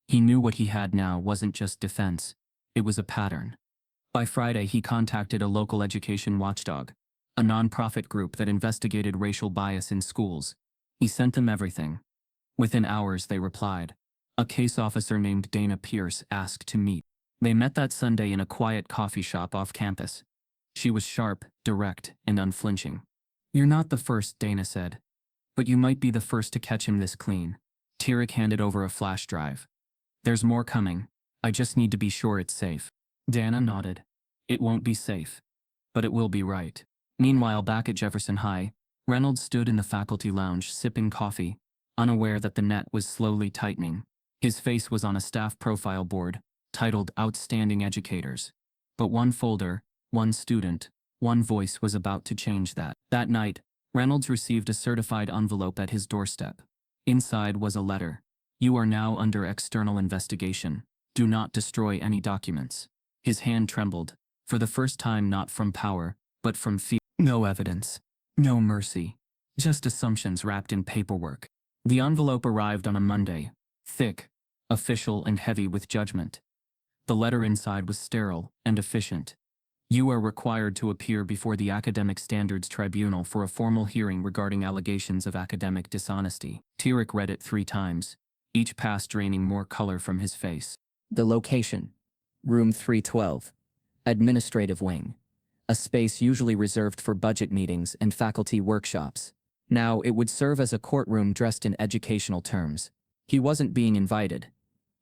He knew what he had now wasn't just defense, it was a pattern. By Friday, he contacted a local education watchdog, a nonprofit group that investigated racial bias in schools. He sent them everything. Within hours, they replied. A case officer named Dana Pierce asked to meet. They met that Sunday in a quiet coffee shop off campus. She was sharp, direct, and unflinching. "You're not the first," Dana said. "But you might be the first to catch him this clean." Tyrik handed over a flash drive. "There's more coming. I just need to be sure it's safe." Dana nodded. "It won't be safe. But it will be right." Meanwhile, back at Jefferson High, Reynolds stood in the faculty lounge sipping coffee, unaware that the net was slowly tightening. His face was on a staff profile board, titled Outstanding Educators. But one folder, one student, one voice was about to change that. That night, Reynolds received a certified envelope at his doorstep. Inside was a letter. "You are now under external investigation. Do not destroy any documents." His hand trembled, for the first time not from power, but from fear. No evidence. No mercy. Just assumptions wrapped in paperwork. The envelope arrived on a Monday, thick, official and heavy with judgment. The letter inside was sterile and efficient. "You are required to appear before the Academic Standards Tribunal for a formal hearing regarding allegations of academic dishonesty." Tyrik read it 3 times, each pass draining more color from his face. The location: Room 312, Administrative Wing, a space usually reserved for budget meetings and faculty workshops. Now it would serve as a courtroom dressed in educational terms. He wasn't being invited.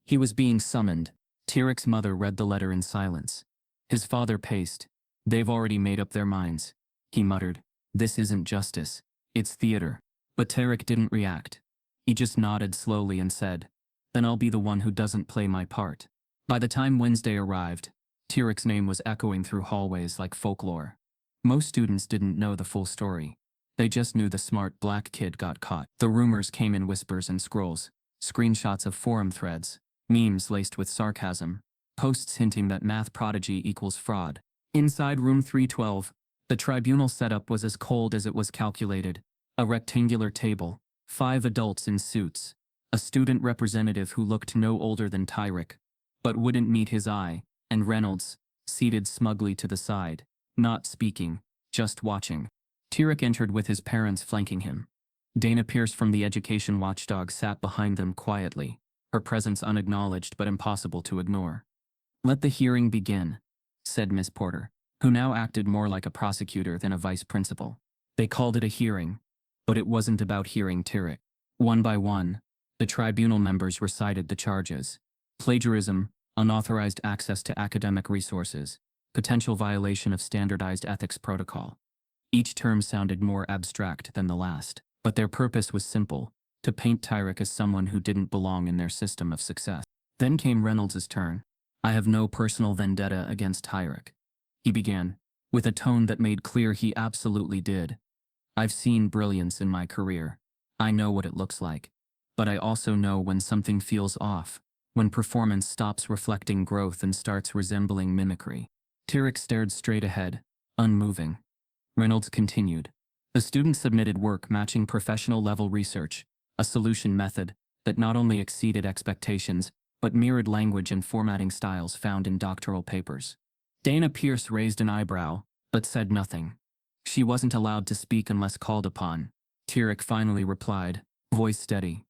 He was being summoned. Tyrik's mother read the letter in silence. His father paced. "They've already made up their minds," he muttered. "This isn't justice. It's theater." But Tyrik didn't react. He just nodded slowly and said, "Then I'll be the one who doesn't play my part." By the time Wednesday arrived, Tyrik's name was echoing through hallways like folklore. Most students didn't know the full story. They just knew the smart black kid got caught. The rumors came in whispers and scrolls, screenshots of forum threads, memes laced with sarcasm, posts hinting that math prodigy equals fraud. Inside room 312, the tribunal setup was as cold as it was calculated. A rectangular table, 5 adults in suits, a student representative who looked no older than Tyrik, but wouldn't meet his eye, and Reynolds, seated smugly to the side, not speaking, just watching. Tyrik entered with his parents flanking him. Dana Pierce from the education watchdog sat behind them quietly, her presence unacknowledged but impossible to ignore. "Let the hearing begin," said Miss Porter, who now acted more like a prosecutor than a vice principal. They called it a hearing, but it wasn't about hearing Tyrik. One by one, the tribunal members recited the charges: plagiarism, unauthorized access to academic resources, potential violation of standardized ethics protocol. Each term sounded more abstract than the last, but their purpose was simple: to paint Tyrik as someone who didn't belong in their system of success. Then came Reynolds' turn. "I have no personal vendetta against Tyrik," he began, with a tone that made clear he absolutely did. "I've seen brilliance in my career. I know what it looks like. But I also know when something feels off, when performance stops reflecting growth and starts resembling mimicry. Tyrik stared straight ahead, unmoving. Reynolds continued. The student submitted work matching professional-level research, a solution method that not only exceeded expectations, but mirrored language and formatting styles found in doctoral papers. Dana Pierce raised an eyebrow, but said nothing. She wasn't allowed to speak unless called upon. Tyrik finally replied, voice steady.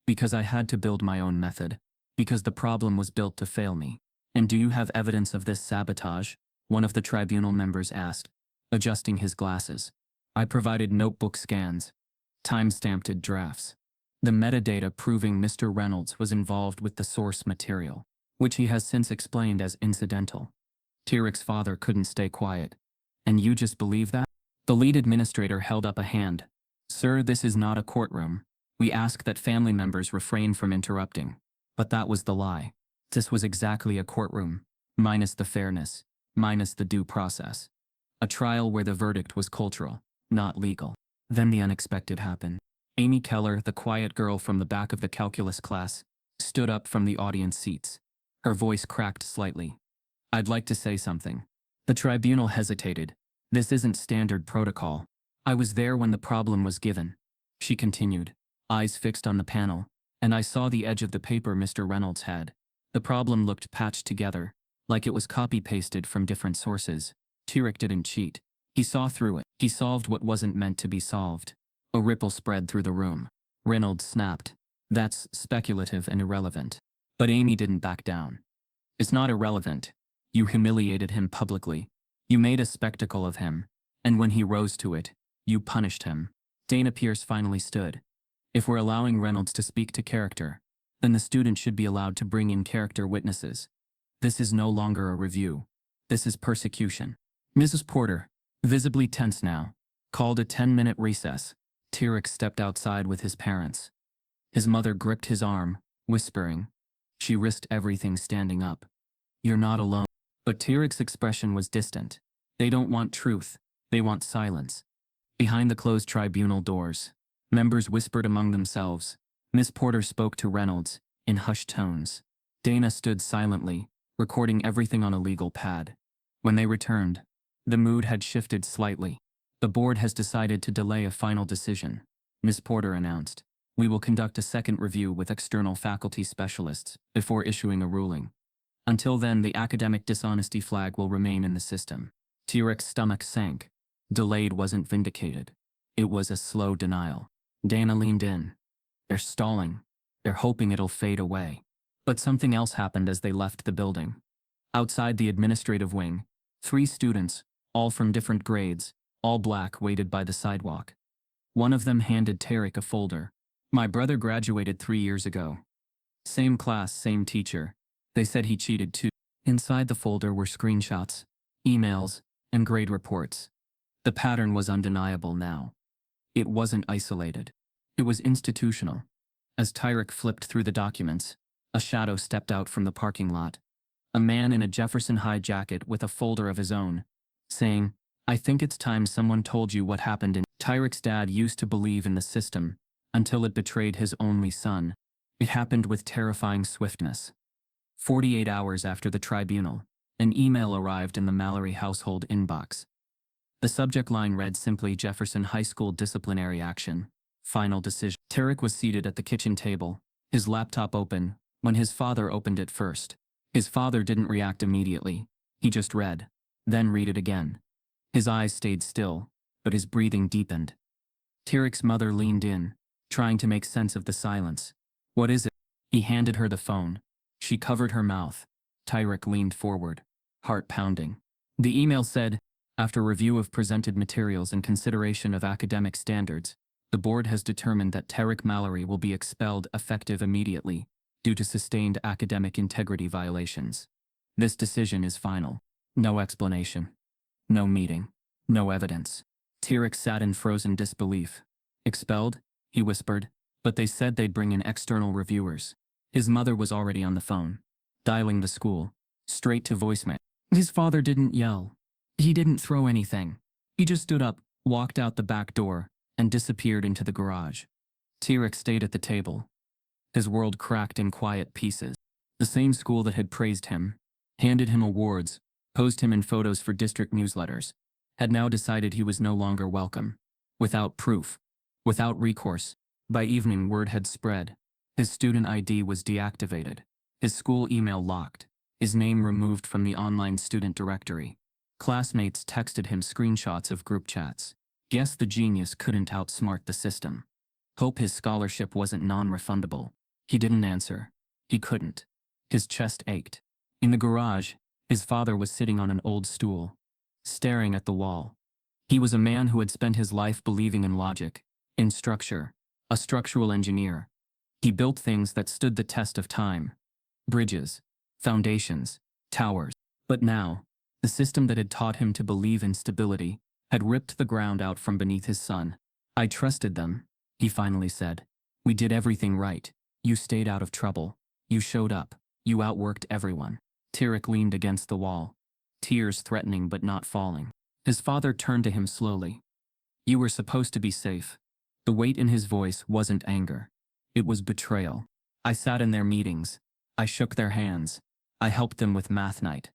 Because I had to build my own method. Because the problem was built to fail me. And do you have evidence of this sabotage? One of the tribunal members asked, adjusting his glasses. I provided notebook scans, time-stamped drafts. The metadata proving Mr. Reynolds was involved with the source material, which he has since explained as incidental. Tyrik's father couldn't stay quiet. And you just believe that? The lead administrator held up a hand. Sir, this is not a courtroom. We ask that family members refrain from interrupting. But that was the lie. This was exactly a courtroom, minus the fairness, minus the due process. A trial where the verdict was cultural, not legal. Then the unexpected happened. Amy Keller, the quiet girl from the back of the calculus class, stood up from the audience seats. Her voice cracked slightly. I'd like to say something. The tribunal hesitated. This isn't standard protocol. I was there when the problem was given. She continued, eyes fixed on the panel, and I saw the edge of the paper Mr. Reynolds had. The problem looked patched together, like it was copy-pasted from different sources. Tyrik didn't cheat. He saw through it. He solved what wasn't meant to be solved. A ripple spread through the room. Reynolds snapped. That's speculative and irrelevant. But Amy didn't back down. It's not irrelevant. You humiliated him publicly. You made a spectacle of him. And when he rose to it, you punished him. Dana Pierce finally stood. If we're allowing Reynolds to speak to character, then the student should be allowed to bring in character witnesses. This is no longer a review. This is persecution. Mrs. Porter, visibly tense now, called a 10-minute recess. Tyrik stepped outside with his parents. His mother gripped his arm, whispering. She risked everything standing up. You're not alone. But Tyrik's expression was distant. They don't want truth. They want silence. Behind the closed tribunal doors, members whispered among themselves. Miss Porter spoke to Reynolds, in hushed tones. Dana stood silently, recording everything on a legal pad. When they returned, the mood had shifted slightly. The board has decided to delay a final decision, Miss Porter announced. We will conduct a second review with external faculty specialists before issuing a ruling. Until then, the academic dishonesty flag will remain in the system. Tyrik's stomach sank. Delayed wasn't vindicated. It was a slow denial. Dana leaned in. They're stalling. They're hoping it'll fade away. But something else happened as they left the building. Outside the administrative wing, 3 students, all from different grades, all black, waited by the sidewalk. One of them handed Tyrik a folder. My brother graduated 3 years ago. Same class, same teacher. They said he cheated too. Inside the folder were screenshots, emails, and grade reports. The pattern was undeniable now. It wasn't isolated. It was institutional. As Tyrik flipped through the documents, a shadow stepped out from the parking lot. A man in a Jefferson High jacket with a folder of his own, saying, I think it's time someone told you what happened in. Tyrik's dad used to believe in the system, until it betrayed his only son. It happened with terrifying swiftness. 48 hours after the tribunal, an email arrived in the Mallory household inbox. The subject line read simply Jefferson High School disciplinary action. Final decision. Tyrik was seated at the kitchen table, his laptop open, when his father opened it first. His father didn't react immediately. He just read, then read it again. His eyes stayed still, but his breathing deepened. Tyrik's mother leaned in, trying to make sense of the silence. What is it? He handed her the phone. She covered her mouth. Tyrik leaned forward, heart pounding. The email said, after review of presented materials and consideration of academic standards, the board has determined that Tyrik Mallory will be expelled effective immediately due to sustained academic integrity violations. This decision is final. No explanation. No meeting. No evidence. Tyrik sat in frozen disbelief. Expelled? He whispered. But they said they'd bring in external reviewers. His mother was already on the phone, dialing the school, straight to voicemail. His father didn't yell. He didn't throw anything. He just stood up, walked out the back door, and disappeared into the garage. Tyrik stayed at the table, His world cracked in quiet pieces. The same school that had praised him, handed him awards, posed him in photos for district newsletters, had now decided he was no longer welcome. Without proof, without recourse, by evening word had spread. His student ID was deactivated, his school email locked, his name removed from the online student directory. Classmates texted him screenshots of group chats. Guess the genius couldn't outsmart the system. Hope his scholarship wasn't non-refundable. He didn't answer. He couldn't. His chest ached. In the garage, his father was sitting on an old stool, staring at the wall. He was a man who had spent his life believing in logic, in structure, a structural engineer. He built things that stood the test of time. Bridges, foundations, towers. But now, the system that had taught him to believe in stability had ripped the ground out from beneath his son. I trusted them, he finally said. We did everything right. You stayed out of trouble. You showed up. You outworked everyone. Tyrik leaned against the wall, tears threatening but not falling. His father turned to him slowly. You were supposed to be safe. The weight in his voice wasn't anger. It was betrayal. I sat in their meetings. I shook their hands. I helped them with math night.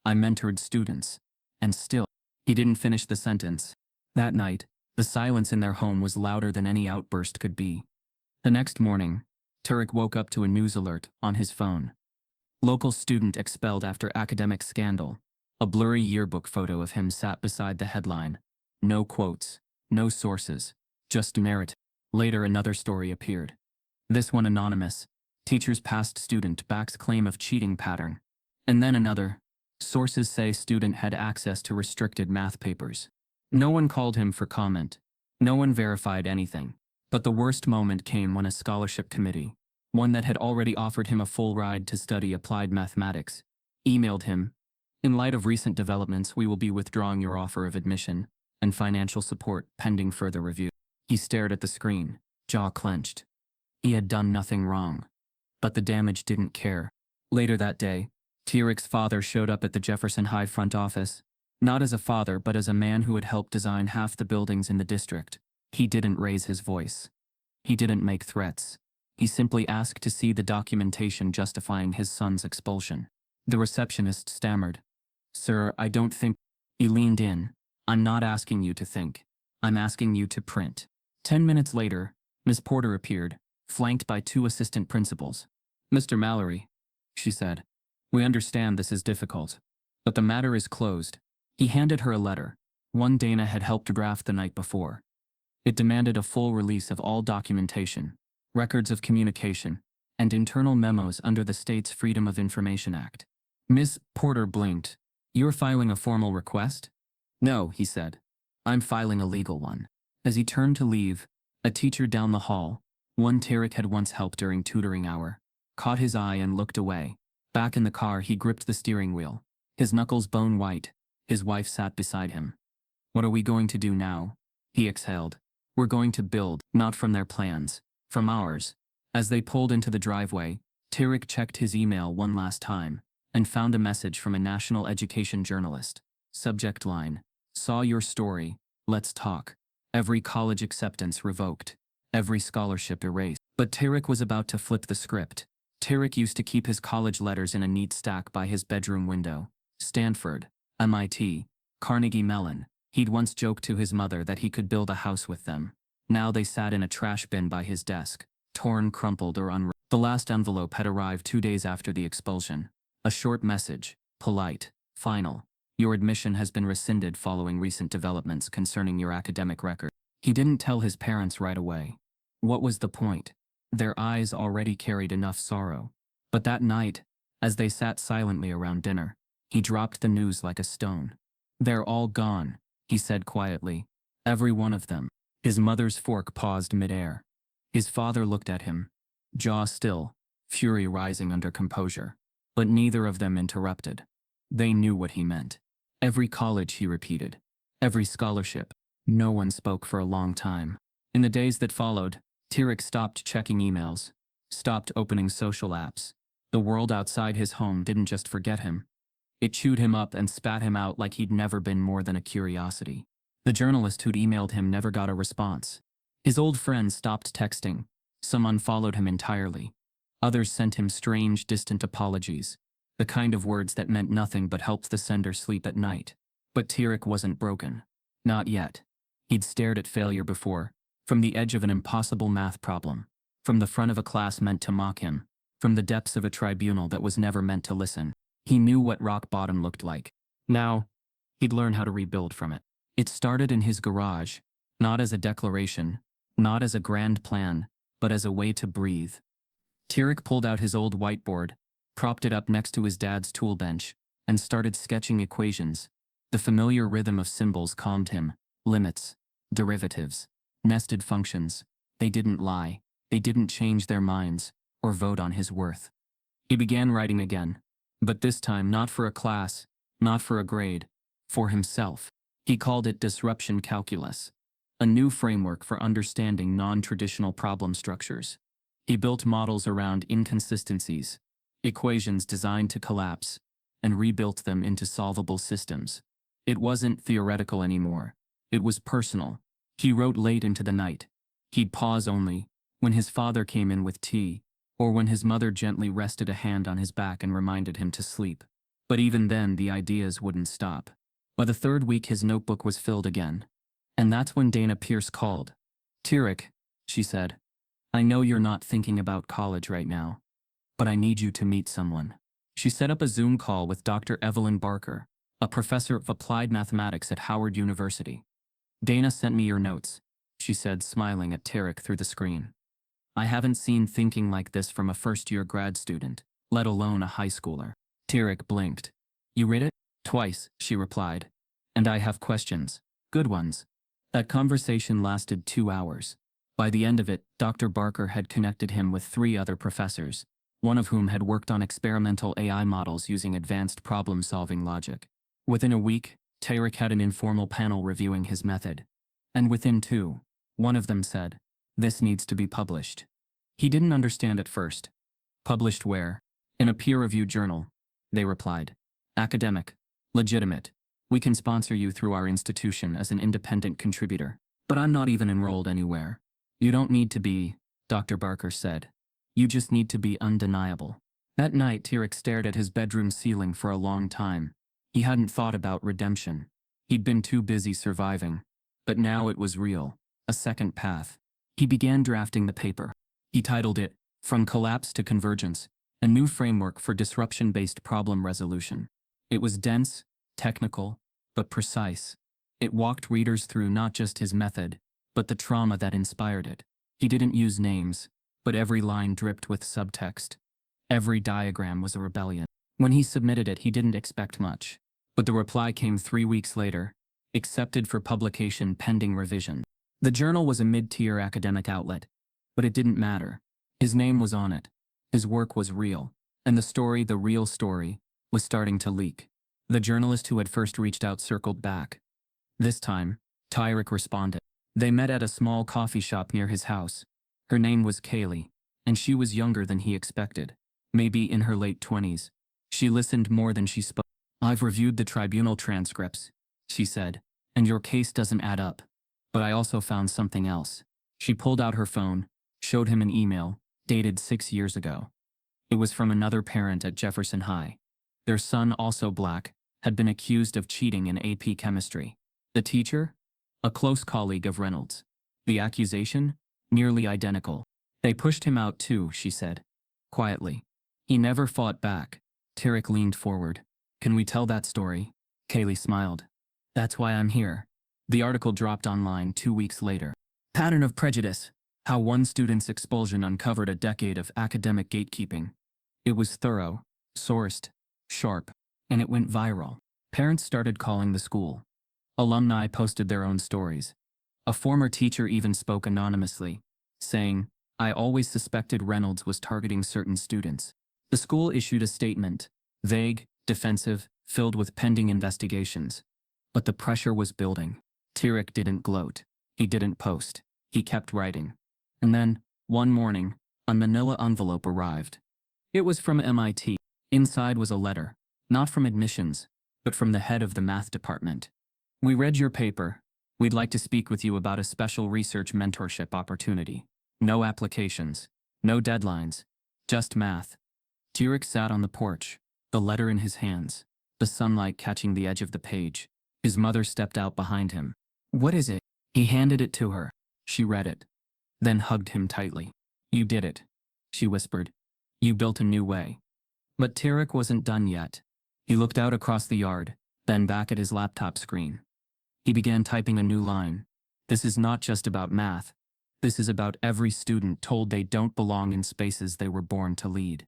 I mentored students. And still, he didn't finish the sentence. That night, the silence in their home was louder than any outburst could be. The next morning, Tyrik woke up to a news alert on his phone. Local student expelled after academic scandal. A blurry yearbook photo of him sat beside the headline. No quotes, no sources, just narrative. Later another story appeared. This one anonymous. Teacher's past student backs claim of cheating pattern. And then another. Sources say student had access to restricted math papers. No one called him for comment. No one verified anything. But the worst moment came when a scholarship committee, one that had already offered him a full ride to study applied mathematics, emailed him. In light of recent developments, we will be withdrawing your offer of admission and financial support pending further review. He stared at the screen, jaw clenched. He had done nothing wrong. But the damage didn't care. Later that day, Tyrik's father showed up at the Jefferson High front office, not as a father but as a man who had helped design half the buildings in the district. He didn't raise his voice. He didn't make threats. He simply asked to see the documentation justifying his son's expulsion. The receptionist stammered. Sir, I don't think. He leaned in. I'm not asking you to think. I'm asking you to print. 10 minutes later, Miss Porter appeared, flanked by 2 assistant principals. Mr. Mallory, she said. We understand this is difficult, but the matter is closed. He handed her a letter, one Dana had helped draft the night before. It demanded a full release of all documentation, records of communication, and internal memos under the state's Freedom of Information Act. Miss Porter blinked. You're filing a formal request? No, he said. I'm filing a legal one. As he turned to leave, a teacher down the hall, one Tyrik had once helped during tutoring hour, caught his eye and looked away. Back in the car, he gripped the steering wheel, his knuckles bone white. His wife sat beside him. What are we going to do now? He exhaled. We're going to build, not from their plans, from ours. As they pulled into the driveway, Tyrik checked his email one last time and found a message from a national education journalist. Subject line: Saw your story, let's talk. Every college acceptance revoked. Every scholarship erased. But Tyrik was about to flip the script. Tyrik used to keep his college letters in a neat stack by his bedroom window. Stanford, MIT, Carnegie Mellon. He'd once joked to his mother that he could build a house with them. Now they sat in a trash bin by his desk, torn, crumpled, or unread. The last envelope had arrived 2 days after the expulsion. A short message, polite, final. Your admission has been rescinded following recent developments concerning your academic record. He didn't tell his parents right away. What was the point? Their eyes already carried enough sorrow. But that night, as they sat silently around dinner, he dropped the news like a stone. They're all gone, he said quietly. Every one of them. His mother's fork paused midair. His father looked at him, jaw still, fury rising under composure. But neither of them interrupted. They knew what he meant. Every college, he repeated. Every scholarship. No one spoke for a long time. In the days that followed, Tyrik stopped checking emails, stopped opening social apps. The world outside his home didn't just forget him. It chewed him up and spat him out like he'd never been more than a curiosity. The journalist who'd emailed him never got a response. His old friends stopped texting. Some unfollowed him entirely. Others sent him strange, distant apologies, the kind of words that meant nothing but helped the sender sleep at night. But Tyrik wasn't broken. Not yet. He'd stared at failure before, from the edge of an impossible math problem, from the front of a class meant to mock him, from the depths of a tribunal that was never meant to listen. He knew what rock bottom looked like. Now, he'd learn how to rebuild from it. It started in his garage, not as a declaration, not as a grand plan, but as a way to breathe. Tyrik pulled out his old whiteboard, propped it up next to his dad's tool bench, and started sketching equations. The familiar rhythm of symbols calmed him. Limits, derivatives, nested functions. They didn't lie. They didn't change their minds or vote on his worth. He began writing again, but this time not for a class, not for a grade, for himself. He called it disruption calculus, a new framework for understanding non-traditional problem structures. He built models around inconsistencies, equations designed to collapse, and rebuilt them into solvable systems. It wasn't theoretical anymore. It was personal. He wrote late into the night. He'd pause only when his father came in with tea, or when his mother gently rested a hand on his back and reminded him to sleep. But even then, the ideas wouldn't stop. By the third week, his notebook was filled again. And that's when Dana Pierce called. "Tyrik," she said, "I know you're not thinking about college right now, but I need you to meet someone." She set up a Zoom call with Dr. Evelyn Barker, a professor of applied mathematics at Howard University. "Dana sent me your notes," she said, smiling at Tyrik through the screen. "I haven't seen thinking like this from a first-year grad student, let alone a high schooler." Tyrik blinked. "You read it?" "Twice," she replied. "And I have questions. Good ones." That conversation lasted 2 hours. By the end of it, Dr. Barker had connected him with 3 other professors, one of whom had worked on experimental AI models using advanced problem-solving logic. Within a week, Tyrik had an informal panel reviewing his method. And within 2, one of them said, "This needs to be published." He didn't understand at first. "Published where?" "In a peer-reviewed journal," they replied. "Academic. Legitimate. We can sponsor you through our institution as an independent contributor. But I'm not even enrolled anywhere." "You don't need to be," Dr. Barker said. "You just need to be undeniable." That night, Tyrik stared at his bedroom ceiling for a long time. He hadn't thought about redemption. He'd been too busy surviving. But now it was real. A second path. He began drafting the paper. He titled it, "From Collapse to Convergence, a New Framework for Disruption-Based Problem Resolution." It was dense, technical, but precise. It walked readers through not just his method, but the trauma that inspired it. He didn't use names, but every line dripped with subtext. Every diagram was a rebellion. When he submitted it, he didn't expect much. But the reply came 3 weeks later, accepted for publication pending revision. The journal was a mid-tier academic outlet, but it didn't matter. His name was on it. His work was real. And the real story, was starting to leak. The journalist who had first reached out circled back. This time, Tyrik responded. They met at a small coffee shop near his house. Her name was Kaylee, and she was younger than he expected, maybe in her late 20s. She listened more than she spoke. "I've reviewed the tribunal transcripts," she said, "and your case doesn't add up. But I also found something else." She pulled out her phone, showed him an email, dated 6 years ago. It was from another parent at Jefferson High. Their son, also black, had been accused of cheating in AP chemistry. The teacher? A close colleague of Reynolds. The accusation? Nearly identical. "They pushed him out too," she said, quietly. "He never fought back." Tyrik leaned forward. "Can we tell that story?" Kaylee smiled. "That's why I'm here." The article dropped online 2 weeks later. Pattern of Prejudice: How One Student's Expulsion Uncovered a Decade of Academic Gatekeeping. It was thorough, sourced, sharp, and it went viral. Parents started calling the school. Alumni posted their own stories. A former teacher even spoke anonymously, saying, "I always suspected Reynolds was targeting certain students." The school issued a statement, vague, defensive, filled with pending investigations. But the pressure was building. Tyrik didn't gloat. He didn't post. He kept writing. And then, one morning, a manila envelope arrived. It was from MIT. Inside was a letter, not from admissions, but from the head of the math department. "We read your paper. We'd like to speak with you about a special research mentorship opportunity. No applications. No deadlines. Just math. Tyrik sat on the porch, the letter in his hands, the sunlight catching the edge of the page. His mother stepped out behind him. What is it? He handed it to her. She read it, then hugged him tightly. You did it, she whispered. You built a new way. But Tyrik wasn't done yet. He looked out across the yard, then back at his laptop screen. He began typing a new line. This is not just about math. This is about every student told they don't belong in spaces they were born to lead.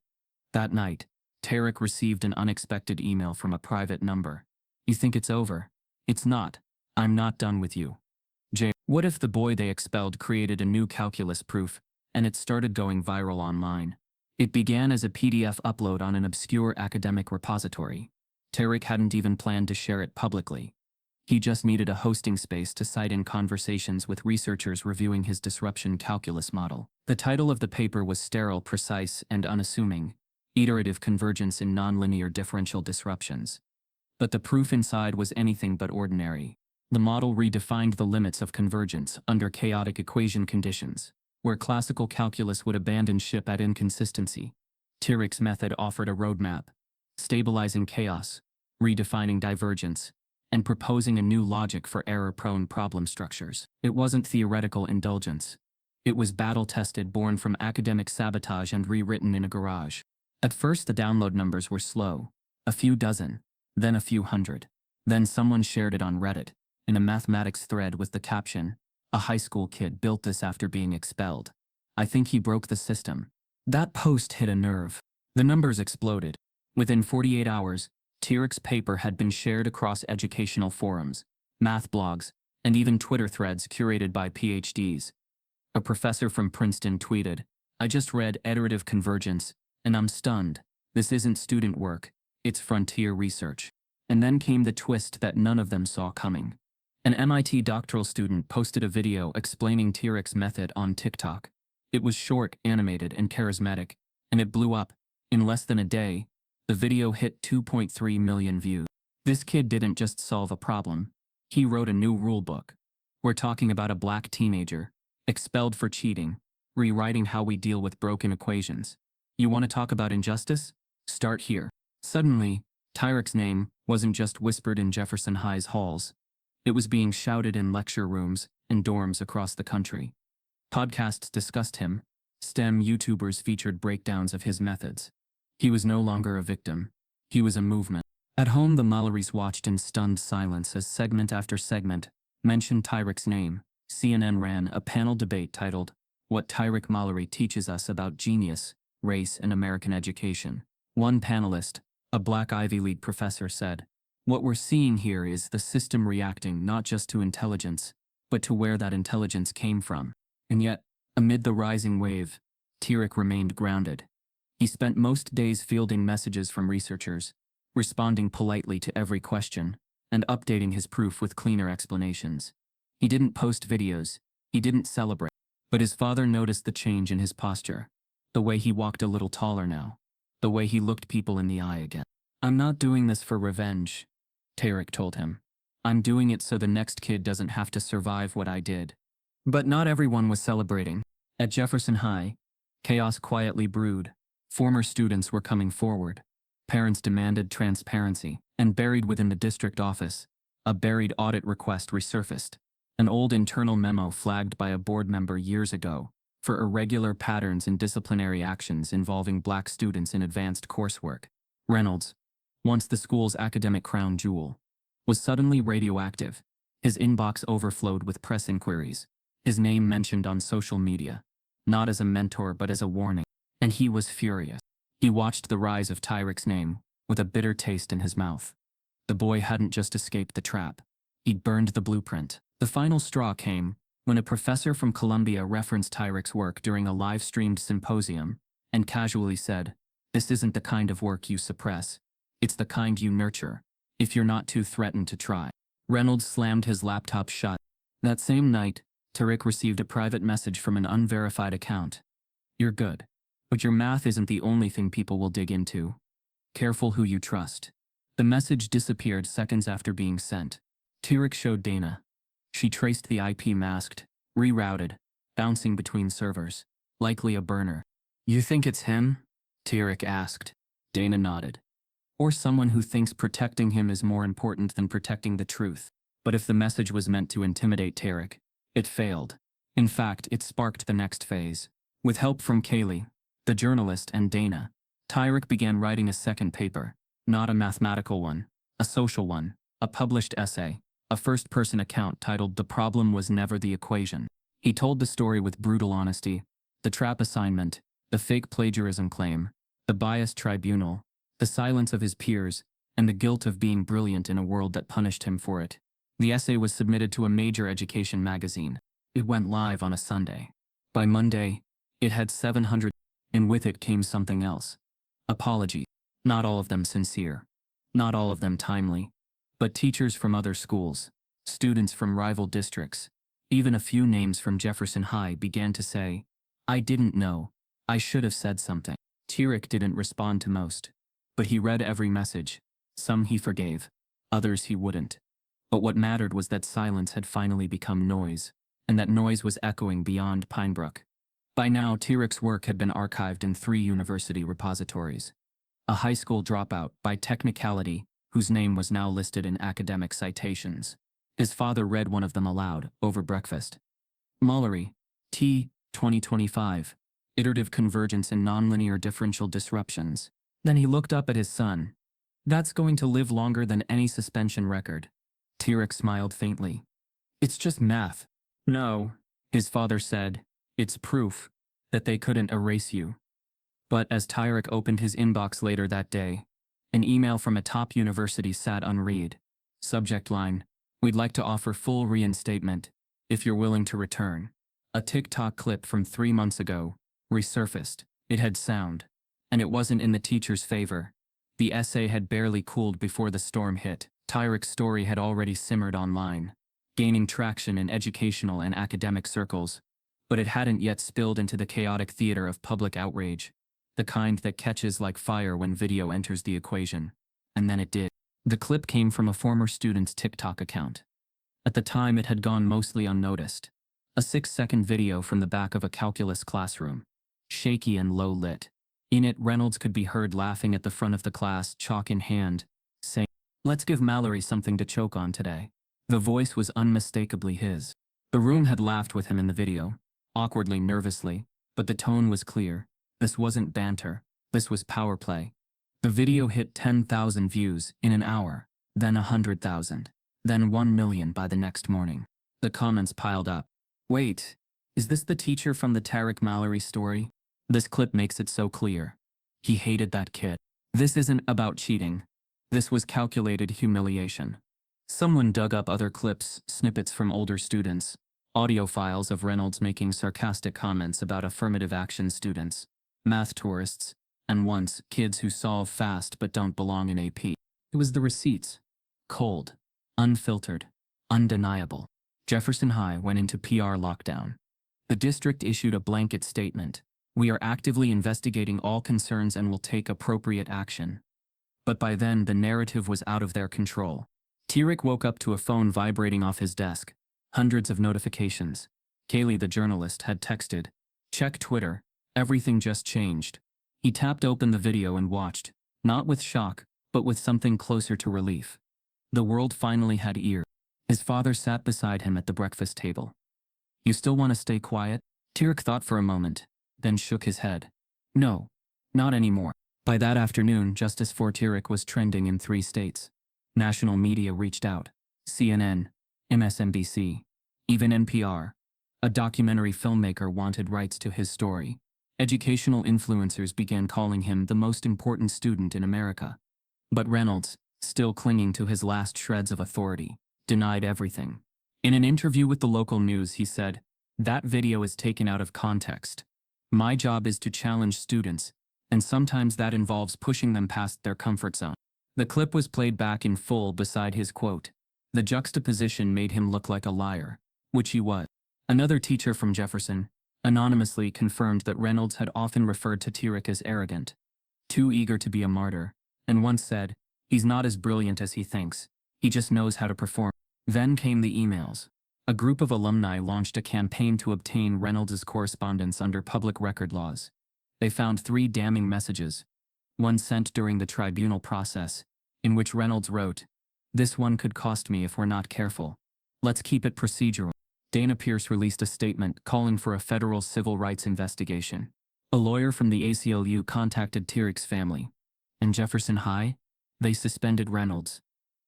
That night, Tyrik received an unexpected email from a private number. You think it's over? It's not. I'm not done with you. What if the boy they expelled created a new calculus proof, and it started going viral online? It began as a PDF upload on an obscure academic repository. Tyrik hadn't even planned to share it publicly. He just needed a hosting space to cite in conversations with researchers reviewing his disruption calculus model. The title of the paper was Sterile, Precise, and Unassuming: Iterative Convergence in Nonlinear Differential Disruptions. But the proof inside was anything but ordinary. The model redefined the limits of convergence under chaotic equation conditions, where classical calculus would abandon ship at inconsistency. Tyrik's method offered a roadmap, stabilizing chaos, redefining divergence, and proposing a new logic for error-prone problem structures. It wasn't theoretical indulgence. It was battle-tested, born from academic sabotage and rewritten in a garage. At first the download numbers were slow, a few dozen, then a few hundred. Then someone shared it on Reddit, in a mathematics thread with the caption, "A high school kid built this after being expelled. I think he broke the system." That post hit a nerve. The numbers exploded. Within 48 hours, Tyrik's paper had been shared across educational forums, math blogs, and even Twitter threads curated by PhDs. A professor from Princeton tweeted, "I just read Iterative Convergence, and I'm stunned. This isn't student work, it's frontier research." And then came the twist that none of them saw coming. An MIT doctoral student posted a video explaining Tyrik's method on TikTok. It was short, animated, and charismatic, and it blew up. In less than a day, the video hit 2.3 million views. This kid didn't just solve a problem. He wrote a new rulebook. We're talking about a black teenager, expelled for cheating, rewriting how we deal with broken equations. You want to talk about injustice? Start here. Suddenly, Tyrik's name wasn't just whispered in Jefferson High's halls. It was being shouted in lecture rooms and dorms across the country. Podcasts discussed him. STEM YouTubers featured breakdowns of his methods. He was no longer a victim. He was a movement. At home, the Mallorys watched in stunned silence as segment after segment mentioned Tyrik's name. CNN ran a panel debate titled, "What Tyrik Mallory Teaches Us About Genius, Race, and American Education." One panelist, a black Ivy League professor, said, "What we're seeing here is the system reacting not just to intelligence, but to where that intelligence came from." And yet, amid the rising wave, Tyrik remained grounded. He spent most days fielding messages from researchers, responding politely to every question, and updating his proof with cleaner explanations. He didn't post videos, he didn't celebrate, but his father noticed the change in his posture, the way he walked a little taller now, the way he looked people in the eye again. "I'm not doing this for revenge," Tyrik told him. "I'm doing it so the next kid doesn't have to survive what I did." But not everyone was celebrating. At Jefferson High, chaos quietly brewed. Former students were coming forward. Parents demanded transparency, and buried within the district office, a buried audit request resurfaced. An old internal memo flagged by a board member years ago for irregular patterns in disciplinary actions involving black students in advanced coursework. Reynolds, once the school's academic crown jewel, was suddenly radioactive. His inbox overflowed with press inquiries, his name mentioned on social media, not as a mentor but as a warning. And he was furious. He watched the rise of Tyrik's name, with a bitter taste in his mouth. The boy hadn't just escaped the trap. He'd burned the blueprint. The final straw came when a professor from Columbia referenced Tyrik's work during a live-streamed symposium and casually said, "This isn't the kind of work you suppress. It's the kind you nurture, if you're not too threatened to try." Reynolds slammed his laptop shut. That same night, Tyrik received a private message from an unverified account. "You're good. But your math isn't the only thing people will dig into. Careful who you trust." The message disappeared seconds after being sent. Tyrik showed Dana. She traced the IP masked, rerouted, bouncing between servers. "Likely a burner." "You think it's him?" Tyrik asked. Dana nodded. Or someone who thinks protecting him is more important than protecting the truth. But if the message was meant to intimidate Tyrik, it failed. In fact, it sparked the next phase. With help from Kaylee, the journalist, and Dana, Tyrik began writing a second paper. Not a mathematical one, a social one, a published essay, a first-person account titled "The Problem Was Never the Equation." He told the story with brutal honesty, the trap assignment, the fake plagiarism claim, the biased tribunal, the silence of his peers, and the guilt of being brilliant in a world that punished him for it. The essay was submitted to a major education magazine. It went live on a Sunday. By Monday, it had 700, and with it came something else. Apologies. Not all of them sincere. Not all of them timely. But teachers from other schools, students from rival districts, even a few names from Jefferson High began to say, "I didn't know. I should have said something." Tyrik didn't respond to most. But he read every message. Some he forgave. Others he wouldn't. But what mattered was that silence had finally become noise, and that noise was echoing beyond Pinebrook. By now, Tyrik's work had been archived in 3 university repositories. A high school dropout, by technicality, whose name was now listed in academic citations. His father read one of them aloud, over breakfast. Mallory, T. 2025. Iterative Convergence in Nonlinear Differential Disruptions. Then he looked up at his son. "That's going to live longer than any suspension record." Tyrik smiled faintly. "It's just math." "No," his father said. "It's proof that they couldn't erase you." But as Tyrik opened his inbox later that day, an email from a top university sat unread. Subject line: "We'd like to offer full reinstatement, if you're willing to return." A TikTok clip from 3 months ago resurfaced. It had sound. And it wasn't in the teacher's favor. The essay had barely cooled before the storm hit. Tyrik's story had already simmered online, gaining traction in educational and academic circles, but it hadn't yet spilled into the chaotic theater of public outrage, the kind that catches like fire when video enters the equation. And then it did. The clip came from a former student's TikTok account. At the time, it had gone mostly unnoticed. A 6-second video from the back of a calculus classroom, shaky and low-lit. In it, Reynolds could be heard laughing at the front of the class, chalk in hand, saying, "Let's give Mallory something to choke on today." The voice was unmistakably his. The room had laughed with him in the video, awkwardly, nervously, but the tone was clear. This wasn't banter. This was power play. The video hit 10,000 views in an hour, then 100,000, then 1 million by the next morning. The comments piled up. "Wait, is this the teacher from the Tyrik Mallory story? This clip makes it so clear. He hated that kid. This isn't about cheating. This was calculated humiliation." Someone dug up other clips, snippets from older students, audio files of Reynolds making sarcastic comments about affirmative action students, math tourists, and once, kids who solve fast but don't belong in AP. It was the receipts. Cold, unfiltered, undeniable. Jefferson High went into PR lockdown. The district issued a blanket statement: "We are actively investigating all concerns and will take appropriate action." But by then, the narrative was out of their control. Tyrik woke up to a phone vibrating off his desk. Hundreds of notifications. Kaylee, the journalist, had texted, "Check Twitter. Everything just changed." He tapped open the video and watched, not with shock, but with something closer to relief. The world finally had ears. His father sat beside him at the breakfast table. "You still want to stay quiet?" Tyrik thought for a moment, then shook his head. "No, not anymore." By that afternoon, justice for Tyrik was trending in 3 states. National media reached out. CNN, MSNBC, even NPR. A documentary filmmaker wanted rights to his story. Educational influencers began calling him the most important student in America. But Reynolds, still clinging to his last shreds of authority, denied everything. In an interview with the local news, he said, "That video is taken out of context. My job is to challenge students, and sometimes that involves pushing them past their comfort zone." The clip was played back in full beside his quote. The juxtaposition made him look like a liar, which he was. Another teacher from Jefferson, anonymously, confirmed that Reynolds had often referred to Tyrik as arrogant, too eager to be a martyr, and once said, "He's not as brilliant as he thinks. He just knows how to perform." Then came the emails. A group of alumni launched a campaign to obtain Reynolds' correspondence under public record laws. They found 3 damning messages. One sent during the tribunal process, in which Reynolds wrote, "This one could cost me if we're not careful. Let's keep it procedural." Dana Pierce released a statement calling for a federal civil rights investigation. A lawyer from the ACLU contacted Tyrik's family. And Jefferson High? They suspended Reynolds.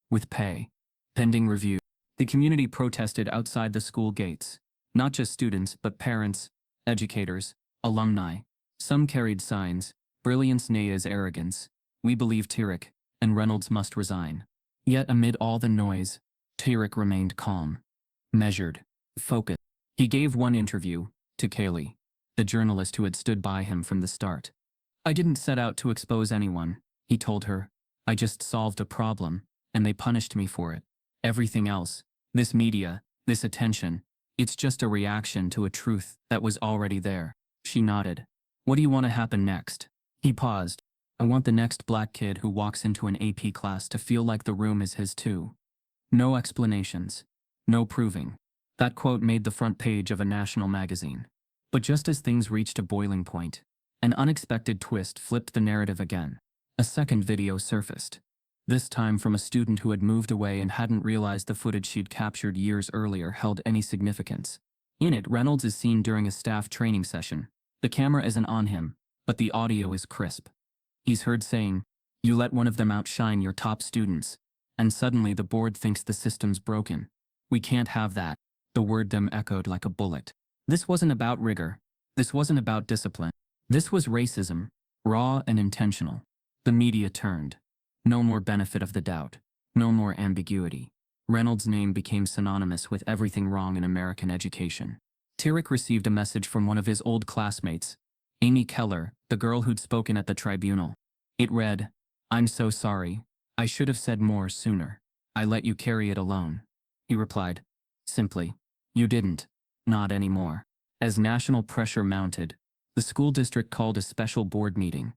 With pay. Pending review. The community protested outside the school gates. Not just students, but parents, educators, alumni. Some carried signs, "Brilliance is arrogance. We believe Tyrik, and Reynolds must resign." Yet amid all the noise, Tyrik remained calm, measured, focused. He gave one interview, to Kaylee, the journalist who had stood by him from the start. "I didn't set out to expose anyone," he told her. "I just solved a problem, and they punished me for it. Everything else, this media, this attention, it's just a reaction to a truth that was already there." She nodded. "What do you want to happen next?" He paused. "I want the next black kid who walks into an AP class to feel like the room is his too. No explanations. No proving." That quote made the front page of a national magazine. But just as things reached a boiling point, an unexpected twist flipped the narrative again. A second video surfaced. This time from a student who had moved away and hadn't realized the footage she'd captured years earlier held any significance. In it, Reynolds is seen during a staff training session. The camera isn't on him, but the audio is crisp. He's heard saying, "You let one of them outshine your top students, and suddenly the board thinks the system's broken. We can't have that." The word "them" echoed like a bullet. This wasn't about rigor. This wasn't about discipline. This was racism, raw and intentional. The media turned. No more benefit of the doubt. No more ambiguity. Reynolds' name became synonymous with everything wrong in American education. Tyrik received a message from one of his old classmates, Amy Keller, the girl who'd spoken at the tribunal. It read, "I'm so sorry. I should have said more sooner. I let you carry it alone." He replied, simply, "You didn't. Not anymore." As national pressure mounted, the school district called a special board meeting.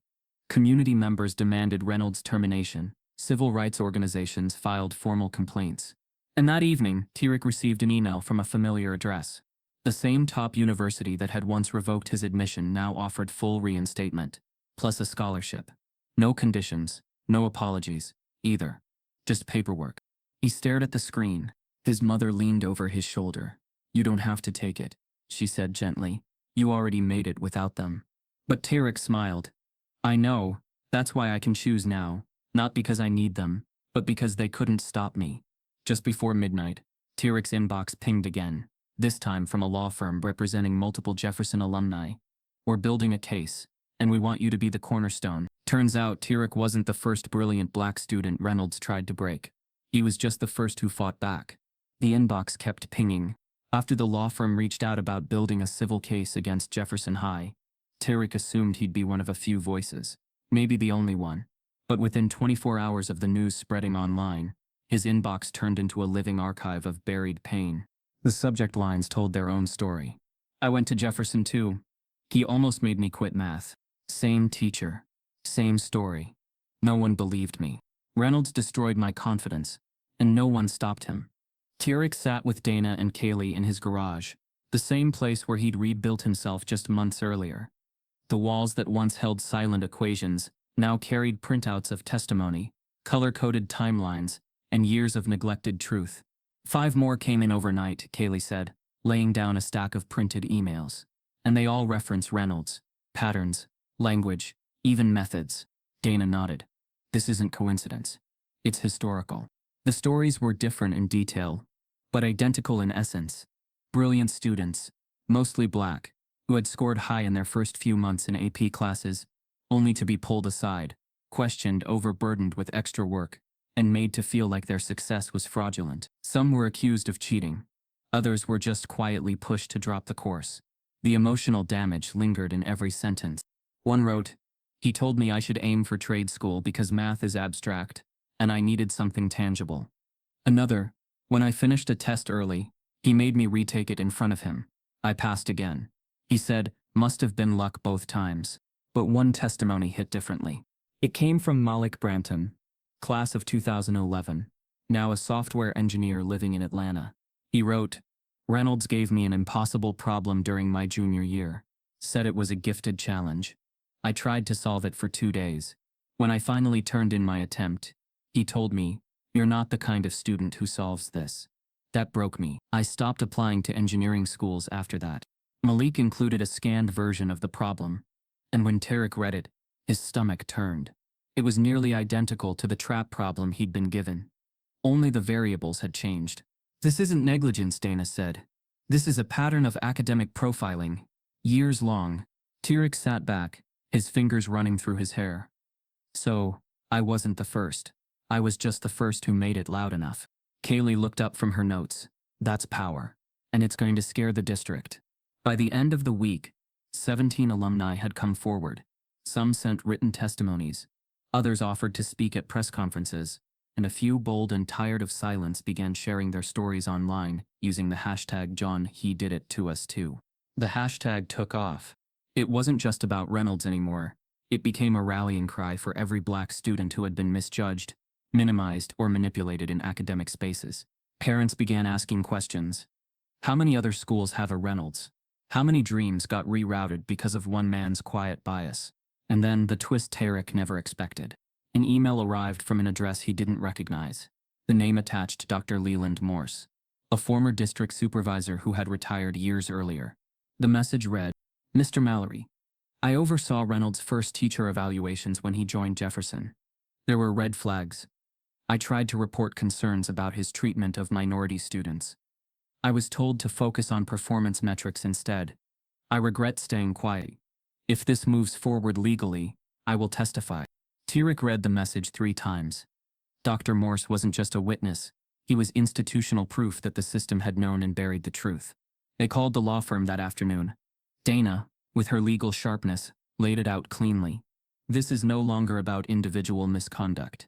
Community members demanded Reynolds' termination. Civil rights organizations filed formal complaints. And that evening, Tyrik received an email from a familiar address. The same top university that had once revoked his admission now offered full reinstatement, plus a scholarship. No conditions, no apologies, either. Just paperwork. He stared at the screen. His mother leaned over his shoulder. "You don't have to take it," she said gently. "You already made it without them." But Tyrik smiled. "I know, that's why I can choose now, not because I need them, but because they couldn't stop me." Just before midnight, Tyrik's inbox pinged again, this time from a law firm representing multiple Jefferson alumni. "We're building a case, and we want you to be the cornerstone." Turns out Tyrik wasn't the first brilliant black student Reynolds tried to break. He was just the first who fought back. The inbox kept pinging. After the law firm reached out about building a civil case against Jefferson High, Tyrik assumed he'd be one of a few voices, maybe the only one. But within 24 hours of the news spreading online, his inbox turned into a living archive of buried pain. The subject lines told their own story. "I went to Jefferson too. He almost made me quit math. Same teacher. Same story. No one believed me. Reynolds destroyed my confidence, and no one stopped him." Tyrik sat with Dana and Kaylee in his garage, the same place where he'd rebuilt himself just months earlier. The walls that once held silent equations now carried printouts of testimony, color-coded timelines, and years of neglected truth. 5 more came in overnight, Kaylee said, laying down a stack of printed emails. And they all reference Reynolds. Patterns, language, even methods. Dana nodded. "This isn't coincidence. It's historical." The stories were different in detail, but identical in essence. Brilliant students, mostly black, who had scored high in their first few months in AP classes, only to be pulled aside, questioned, overburdened with extra work, and made to feel like their success was fraudulent. Some were accused of cheating. Others were just quietly pushed to drop the course. The emotional damage lingered in every sentence. One wrote, "He told me I should aim for trade school because math is abstract, and I needed something tangible." Another, "When I finished a test early, he made me retake it in front of him. I passed again. He said, must have been luck both times." But one testimony hit differently. It came from Malik Branton, class of 2011, now a software engineer living in Atlanta. He wrote, "Reynolds gave me an impossible problem during my junior year. Said it was a gifted challenge. I tried to solve it for 2 days. When I finally turned in my attempt, he told me, "You're not the kind of student who solves this." That broke me. I stopped applying to engineering schools after that. Malik included a scanned version of the problem, and when Tyrik read it, his stomach turned. It was nearly identical to the trap problem he'd been given. Only the variables had changed. "This isn't negligence," Dana said. "This is a pattern of academic profiling. Years long." Tyrik sat back, his fingers running through his hair. "So, I wasn't the first. I was just the first who made it loud enough." Kaylee looked up from her notes. "That's power. And it's going to scare the district." By the end of the week, 17 alumni had come forward. Some sent written testimonies. Others offered to speak at press conferences. And a few bold and tired of silence began sharing their stories online, using the hashtag John He Did It To Us Too. The hashtag took off. It wasn't just about Reynolds anymore. It became a rallying cry for every black student who had been misjudged, minimized, or manipulated in academic spaces. Parents began asking questions. How many other schools have a Reynolds? How many dreams got rerouted because of one man's quiet bias? And then the twist Tyrik never expected. An email arrived from an address he didn't recognize. The name attached Dr. Leland Morse, a former district supervisor who had retired years earlier. The message read, "Mr. Mallory, I oversaw Reynolds' first teacher evaluations when he joined Jefferson. There were red flags. I tried to report concerns about his treatment of minority students. I was told to focus on performance metrics instead. I regret staying quiet. If this moves forward legally, I will testify." Tyrik read the message 3 times. Dr. Morse wasn't just a witness, he was institutional proof that the system had known and buried the truth. They called the law firm that afternoon. Dana, with her legal sharpness, laid it out cleanly. "This is no longer about individual misconduct.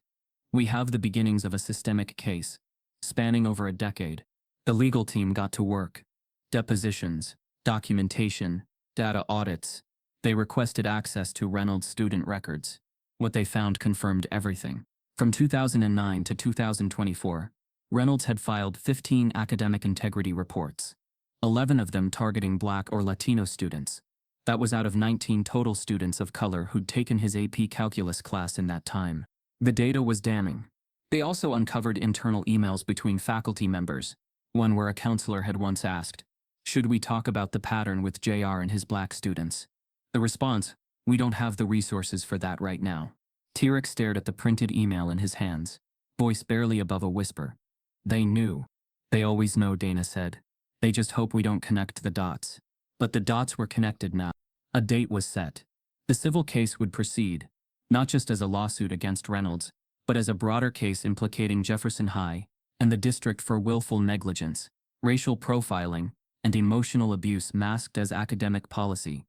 We have the beginnings of a systemic case, spanning over a decade." The legal team got to work. Depositions, documentation, data audits. They requested access to Reynolds' student records. What they found confirmed everything. From 2009 to 2024, Reynolds had filed 15 academic integrity reports, 11 of them targeting Black or Latino students. That was out of 19 total students of color who'd taken his AP calculus class in that time. The data was damning. They also uncovered internal emails between faculty members, one where a counselor had once asked, "Should we talk about the pattern with JR and his black students?" The response, "We don't have the resources for that right now." Tyrik stared at the printed email in his hands, voice barely above a whisper. "They knew. They always know," Dana said. "They just hope we don't connect the dots." But the dots were connected now. A date was set. The civil case would proceed, not just as a lawsuit against Reynolds, but as a broader case implicating Jefferson High and the district for willful negligence, racial profiling, and emotional abuse masked as academic policy.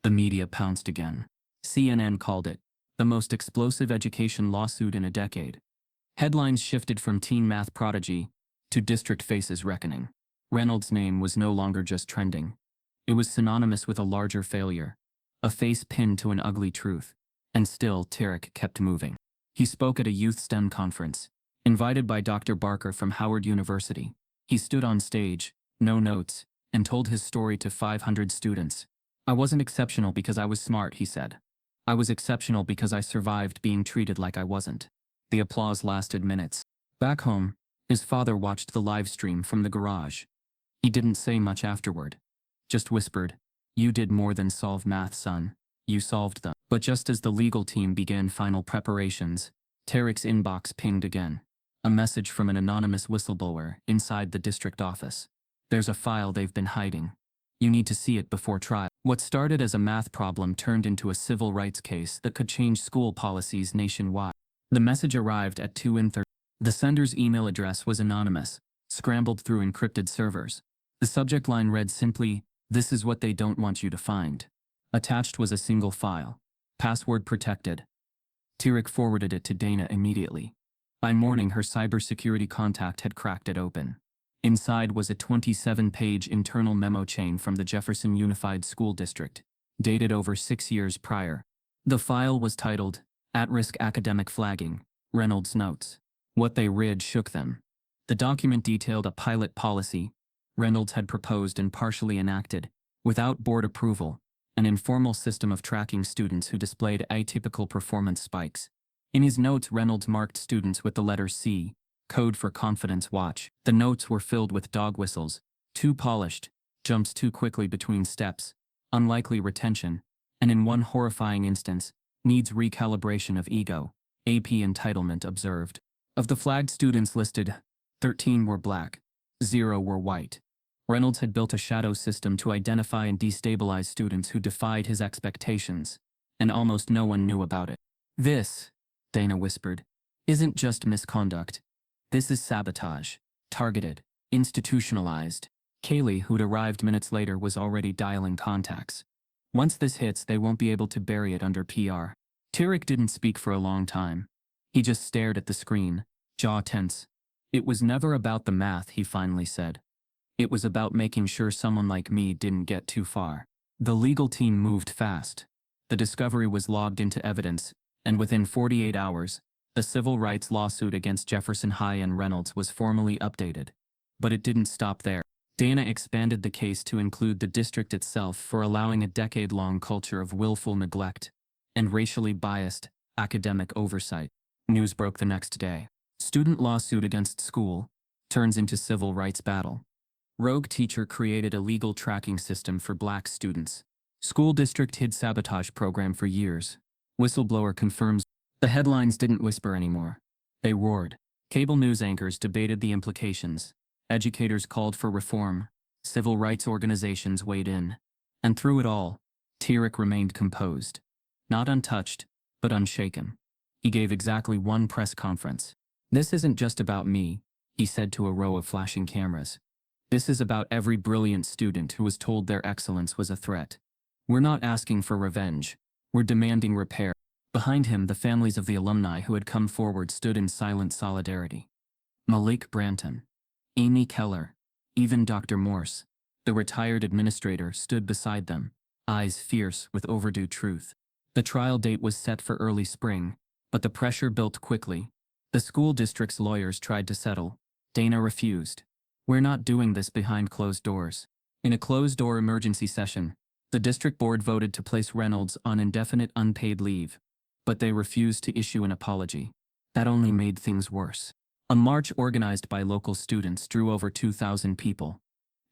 The media pounced again. CNN called it the most explosive education lawsuit in a decade. Headlines shifted from teen math prodigy to district faces reckoning. Reynolds' name was no longer just trending. It was synonymous with a larger failure, a face pinned to an ugly truth. And still, Tyrik kept moving. He spoke at a youth STEM conference, invited by Dr. Barker from Howard University. He stood on stage, no notes, and told his story to 500 students. "I wasn't exceptional because I was smart," he said. "I was exceptional because I survived being treated like I wasn't." The applause lasted minutes. Back home, his father watched the live stream from the garage. He didn't say much afterward, just whispered, "You did more than solve math, son. You solved them." But just as the legal team began final preparations, Tyrik's inbox pinged again. A message from an anonymous whistleblower inside the district office. "There's a file they've been hiding. You need to see it before trial." What started as a math problem turned into a civil rights case that could change school policies nationwide. The message arrived at 2:30. The sender's email address was anonymous, scrambled through encrypted servers. The subject line read simply, "This is what they don't want you to find." Attached was a single file, password protected. Tyrik forwarded it to Dana immediately. By morning, her cybersecurity contact had cracked it open. Inside was a 27-page internal memo chain from the Jefferson Unified School District, dated over 6 years prior. The file was titled, "At-Risk Academic Flagging, Reynolds Notes." What they read shook them. The document detailed a pilot policy Reynolds had proposed and partially enacted, without board approval, an informal system of tracking students who displayed atypical performance spikes. In his notes, Reynolds marked students with the letter C, code for confidence watch. The notes were filled with dog whistles, too polished, jumps too quickly between steps, unlikely retention, and in one horrifying instance, needs recalibration of ego, AP entitlement observed. Of the flagged students listed, 13 were black, 0 were white. Reynolds had built a shadow system to identify and destabilize students who defied his expectations, and almost no one knew about it. This, Dana whispered, isn't just misconduct. This is sabotage, targeted, institutionalized. Kaylee, who'd arrived minutes later, was already dialing contacts. Once this hits, they won't be able to bury it under PR. Tyrik didn't speak for a long time. He just stared at the screen, jaw tense. It was never about the math, he finally said. It was about making sure someone like me didn't get too far. The legal team moved fast. The discovery was logged into evidence, and within 48 hours, the civil rights lawsuit against Jefferson High and Reynolds was formally updated. But it didn't stop there. Dana expanded the case to include the district itself for allowing a decade-long culture of willful neglect and racially biased academic oversight. News broke the next day. Student lawsuit against school turns into civil rights battle. Rogue teacher created a legal tracking system for black students. School district hid sabotage program for years. Whistleblower confirms. The headlines didn't whisper anymore. They roared. Cable news anchors debated the implications. Educators called for reform. Civil rights organizations weighed in. And through it all, Tyrik remained composed. Not untouched, but unshaken. He gave exactly one press conference. "This isn't just about me," he said to a row of flashing cameras. "This is about every brilliant student who was told their excellence was a threat. We're not asking for revenge. We're demanding repair." Behind him, the families of the alumni who had come forward stood in silent solidarity. Malik Branton, Amy Keller, even Dr. Morse, the retired administrator, stood beside them, eyes fierce with overdue truth. The trial date was set for early spring, but the pressure built quickly. The school district's lawyers tried to settle. Dana refused. "We're not doing this behind closed doors." In a closed-door emergency session, the district board voted to place Reynolds on indefinite unpaid leave, but they refused to issue an apology. That only made things worse. A march organized by local students drew over 2,000 people.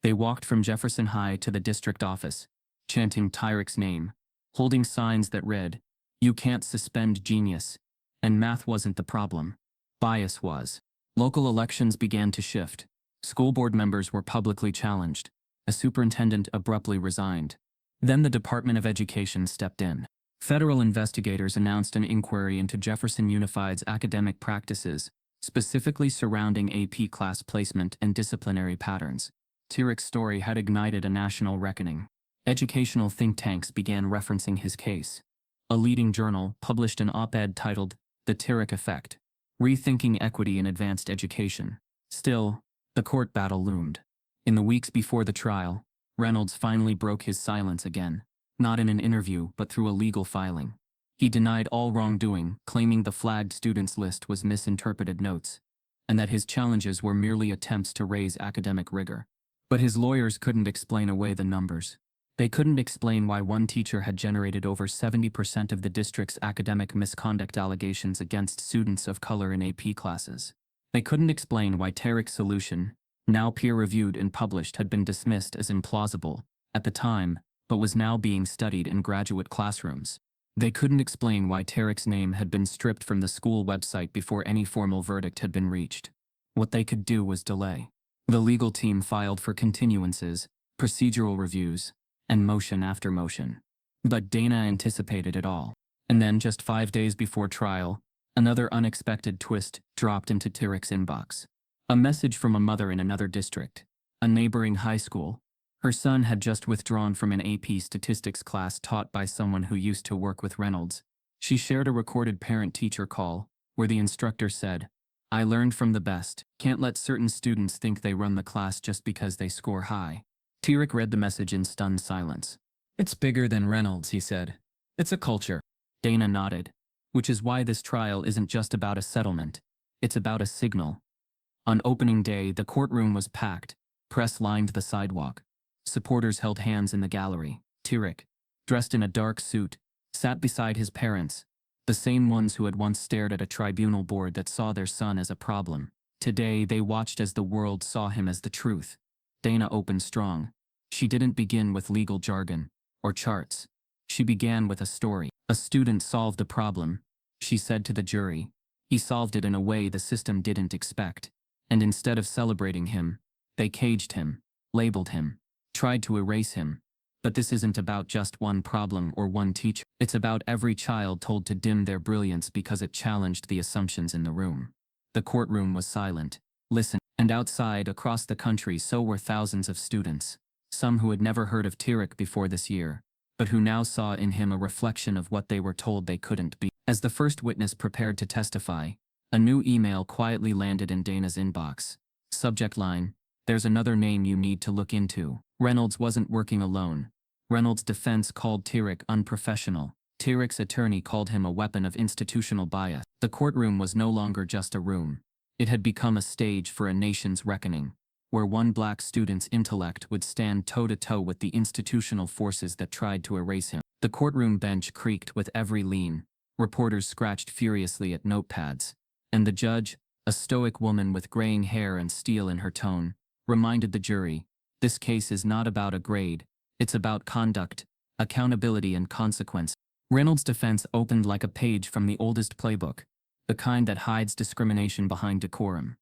They walked from Jefferson High to the district office, chanting Tyrik's name, holding signs that read, "You can't suspend genius," and math wasn't the problem. Bias was. Local elections began to shift. School board members were publicly challenged. A superintendent abruptly resigned. Then the Department of Education stepped in. Federal investigators announced an inquiry into Jefferson Unified's academic practices, specifically surrounding AP class placement and disciplinary patterns. Tyrik's story had ignited a national reckoning. Educational think tanks began referencing his case. A leading journal published an op-ed titled "The Tyrik Effect: Rethinking Equity in Advanced Education." Still, the court battle loomed. In the weeks before the trial, Reynolds finally broke his silence again, not in an interview but through a legal filing. He denied all wrongdoing, claiming the flagged students list was misinterpreted notes, and that his challenges were merely attempts to raise academic rigor. But his lawyers couldn't explain away the numbers. They couldn't explain why one teacher had generated over 70% of the district's academic misconduct allegations against students of color in AP classes. They couldn't explain why Tyrik's solution, now peer-reviewed and published, had been dismissed as implausible at the time, but was now being studied in graduate classrooms. They couldn't explain why Tyrik's name had been stripped from the school website before any formal verdict had been reached. What they could do was delay. The legal team filed for continuances, procedural reviews, and motion after motion. But Dana anticipated it all. And then, just 5 days before trial, another unexpected twist dropped into Tyrik's inbox. A message from a mother in another district, a neighboring high school. Her son had just withdrawn from an AP statistics class taught by someone who used to work with Reynolds. She shared a recorded parent-teacher call, where the instructor said, "I learned from the best. Can't let certain students think they run the class just because they score high." Tyrik read the message in stunned silence. "It's bigger than Reynolds," he said. "It's a culture." Dana nodded. "Which is why this trial isn't just about a settlement. It's about a signal." On opening day, the courtroom was packed. Press lined the sidewalk. Supporters held hands in the gallery. "Tyrik, dressed in a dark suit, sat beside his parents, the same ones who had once stared at a tribunal board that saw their son as a problem. Today, they watched as the world saw him as the truth. Dana opened strong. She didn't begin with legal jargon or charts. She began with a story. A student solved a problem, she said to the jury. He solved it in a way the system didn't expect. And instead of celebrating him, they caged him, labeled him, tried to erase him. But this isn't about just one problem or one teacher. It's about every child told to dim their brilliance because it challenged the assumptions in the room. The courtroom was silent. Listen. And outside, across the country, so were thousands of students. Some who had never heard of Tyrik before this year, but who now saw in him a reflection of what they were told they couldn't be. As the first witness prepared to testify, a new email quietly landed in Dana's inbox. Subject line: "There's another name you need to look into." Reynolds wasn't working alone. Reynolds' defense called Tyrik unprofessional. Tyrik's attorney called him a weapon of institutional bias. The courtroom was no longer just a room. It had become a stage for a nation's reckoning, where one black student's intellect would stand toe-to-toe with the institutional forces that tried to erase him. The courtroom bench creaked with every lean. Reporters scratched furiously at notepads. And the judge, a stoic woman with graying hair and steel in her tone, reminded the jury, this case is not about a grade, it's about conduct, accountability and consequence. Reynolds' defense opened like a page from the oldest playbook, the kind that hides discrimination behind decorum.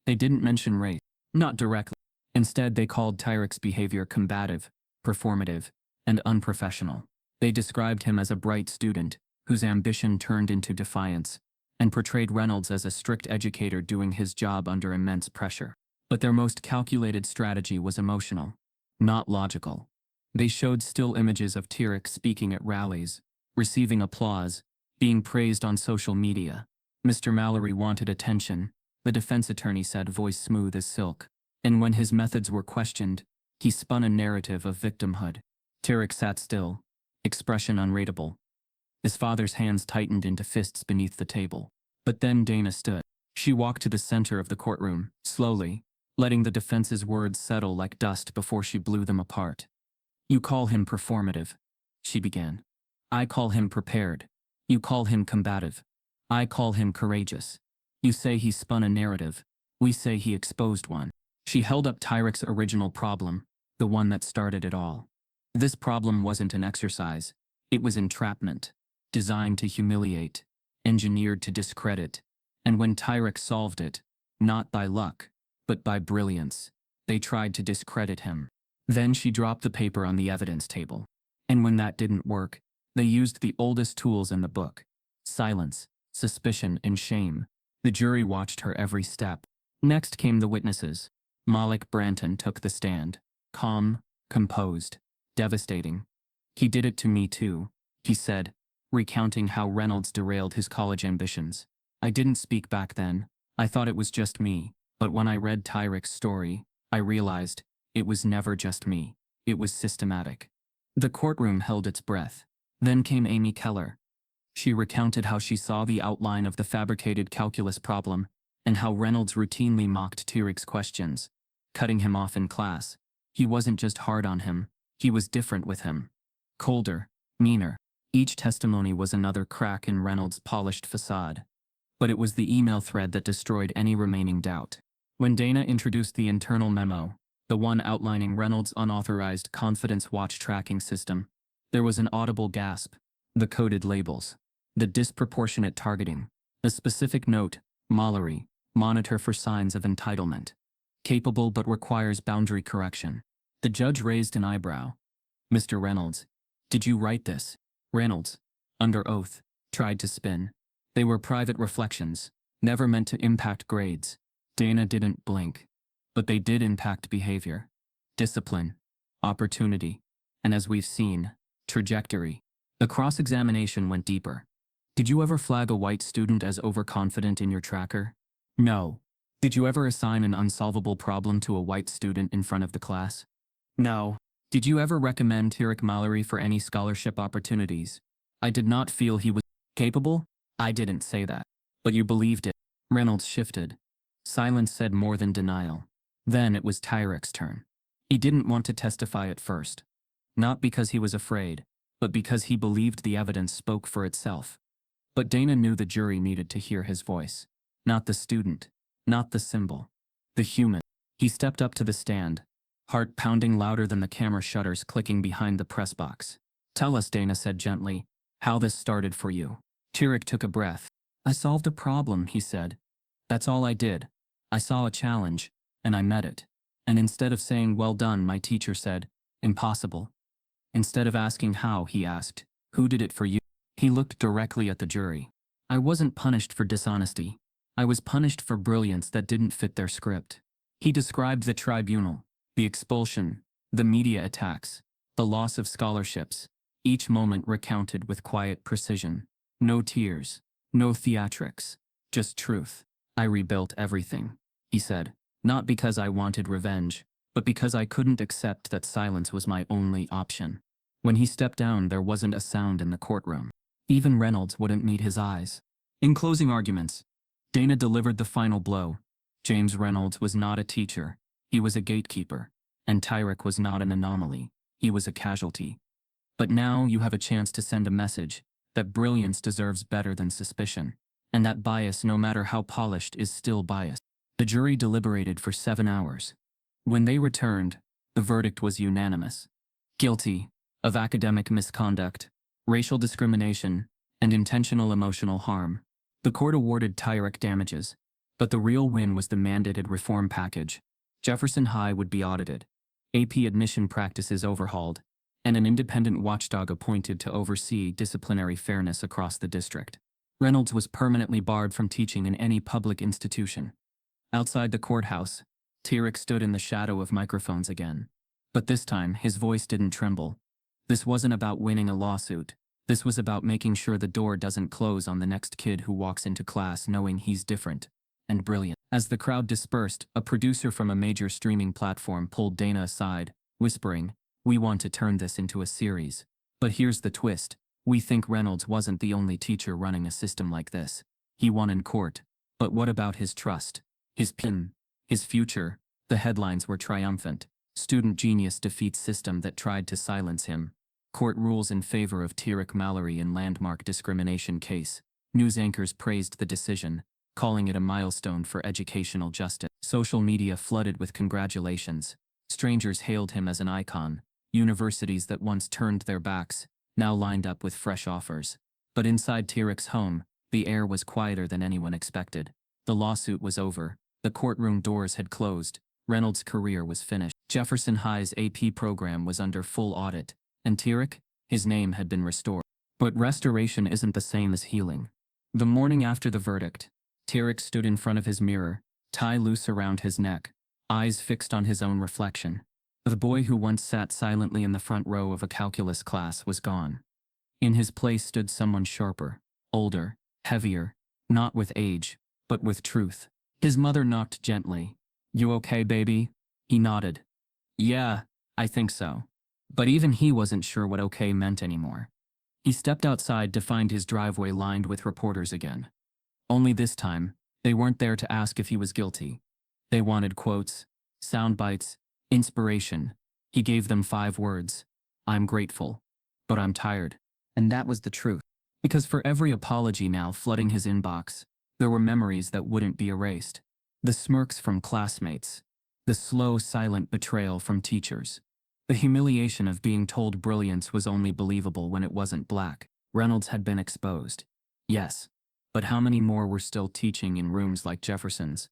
They didn't mention race, not directly. Instead, they called Tyrik's behavior combative, performative, and unprofessional. They described him as a bright student, whose ambition turned into defiance, and portrayed Reynolds as a strict educator doing his job under immense pressure. But their most calculated strategy was emotional, not logical. They showed still images of Tyrik speaking at rallies, receiving applause, being praised on social media. Mr. Mallory wanted attention, the defense attorney said, voice smooth as silk. And when his methods were questioned, he spun a narrative of victimhood. Tyrik sat still, expression unreadable. His father's hands tightened into fists beneath the table. But then Dana stood. She walked to the center of the courtroom, slowly, letting the defense's words settle like dust before she blew them apart. You call him performative, she began. I call him prepared. You call him combative. I call him courageous. You say he spun a narrative. We say he exposed one. She held up Tyrik's original problem, the one that started it all. This problem wasn't an exercise. It was entrapment, designed to humiliate, engineered to discredit. And when Tyrik solved it, not by luck, but by brilliance, they tried to discredit him. Then she dropped the paper on the evidence table. And when that didn't work, they used the oldest tools in the book: silence, suspicion, and shame. The jury watched her every step. Next came the witnesses. Malik Branton took the stand. Calm, composed, devastating. He did it to me too, he said, recounting how Reynolds derailed his college ambitions. I didn't speak back then. I thought it was just me. But when I read Tyrik's story, I realized it was never just me. It was systematic. The courtroom held its breath. Then came Amy Keller. She recounted how she saw the outline of the fabricated calculus problem and how Reynolds routinely mocked Tyrik's questions, cutting him off in class. He wasn't just hard on him, he was different with him. Colder, meaner. Each testimony was another crack in Reynolds' polished facade. But it was the email thread that destroyed any remaining doubt. When Dana introduced the internal memo, the one outlining Reynolds' unauthorized confidence watch tracking system, there was an audible gasp. The coded labels, the disproportionate targeting, the specific note, Mallory, monitor for signs of entitlement. Capable but requires boundary correction. The judge raised an eyebrow. Mr. Reynolds, did you write this? Reynolds, under oath, tried to spin. They were private reflections, never meant to impact grades. Dana didn't blink. But they did impact behavior, discipline, opportunity, and as we've seen, trajectory. The cross-examination went deeper. Did you ever flag a white student as overconfident in your tracker? No. Did you ever assign an unsolvable problem to a white student in front of the class? No. Did you ever recommend Tyrik Mallory for any scholarship opportunities? I did not feel he was capable. I didn't say that. But you believed it. Reynolds shifted. Silence said more than denial. Then it was Tyrik's turn. He didn't want to testify at first. Not because he was afraid, but because he believed the evidence spoke for itself. But Dana knew the jury needed to hear his voice. Not the student, not the symbol, the human. He stepped up to the stand, heart pounding louder than the camera shutters clicking behind the press box. "Tell us," Dana said gently, "how this started for you." Tyrik took a breath. "I solved a problem," he said. "That's all I did. I saw a challenge, and I met it. And instead of saying, 'Well done,' my teacher said, 'Impossible.' Instead of asking how, he asked, 'Who did it for you?'" He looked directly at the jury. "I wasn't punished for dishonesty. I was punished for brilliance that didn't fit their script." He described the tribunal, the expulsion, the media attacks, the loss of scholarships, each moment recounted with quiet precision. No tears, no theatrics, just truth. "I rebuilt everything," he said, "not because I wanted revenge, but because I couldn't accept that silence was my only option." When he stepped down, there wasn't a sound in the courtroom. Even Reynolds wouldn't meet his eyes. In closing arguments, Dana delivered the final blow. James Reynolds was not a teacher. He was a gatekeeper. And Tyrik was not an anomaly. He was a casualty. But now you have a chance to send a message that brilliance deserves better than suspicion, and that bias, no matter how polished, is still bias. The jury deliberated for 7 hours. When they returned, the verdict was unanimous. Guilty of academic misconduct, racial discrimination, and intentional emotional harm. The court awarded Tyrik damages, but the real win was the mandated reform package. Jefferson High would be audited, AP admission practices overhauled, and an independent watchdog appointed to oversee disciplinary fairness across the district. Reynolds was permanently barred from teaching in any public institution. Outside the courthouse, Tyrik stood in the shadow of microphones again. But this time, his voice didn't tremble. This wasn't about winning a lawsuit. This was about making sure the door doesn't close on the next kid who walks into class knowing he's different and brilliant. As the crowd dispersed, a producer from a major streaming platform pulled Dana aside, whispering, "We want to turn this into a series. But here's the twist. We think Reynolds wasn't the only teacher running a system like this. He won in court. But what about his trust? His pin? His future?" The headlines were triumphant. "Student genius defeats system that tried to silence him." "Court rules in favor of Tyrik Mallory in landmark discrimination case." News anchors praised the decision, calling it a milestone for educational justice. Social media flooded with congratulations. Strangers hailed him as an icon. Universities that once turned their backs now lined up with fresh offers. But inside Tyrik's home, the air was quieter than anyone expected. The lawsuit was over. The courtroom doors had closed. Reynolds' career was finished. Jefferson High's AP program was under full audit, and Tyrik, his name had been restored. But restoration isn't the same as healing. The morning after the verdict, Tyrik stood in front of his mirror, tie loose around his neck, eyes fixed on his own reflection. The boy who once sat silently in the front row of a calculus class was gone. In his place stood someone sharper, older, heavier, not with age, but with truth. His mother knocked gently. "You okay, baby?" He nodded. "Yeah, I think so." But even he wasn't sure what okay meant anymore. He stepped outside to find his driveway lined with reporters again. Only this time, they weren't there to ask if he was guilty. They wanted quotes, sound bites, inspiration. He gave them 5 words. "I'm grateful, but I'm tired." And that was the truth. Because for every apology now flooding his inbox, there were memories that wouldn't be erased. The smirks from classmates. The slow, silent betrayal from teachers. The humiliation of being told brilliance was only believable when it wasn't black. Reynolds had been exposed. Yes. But how many more were still teaching in rooms like Jefferson's?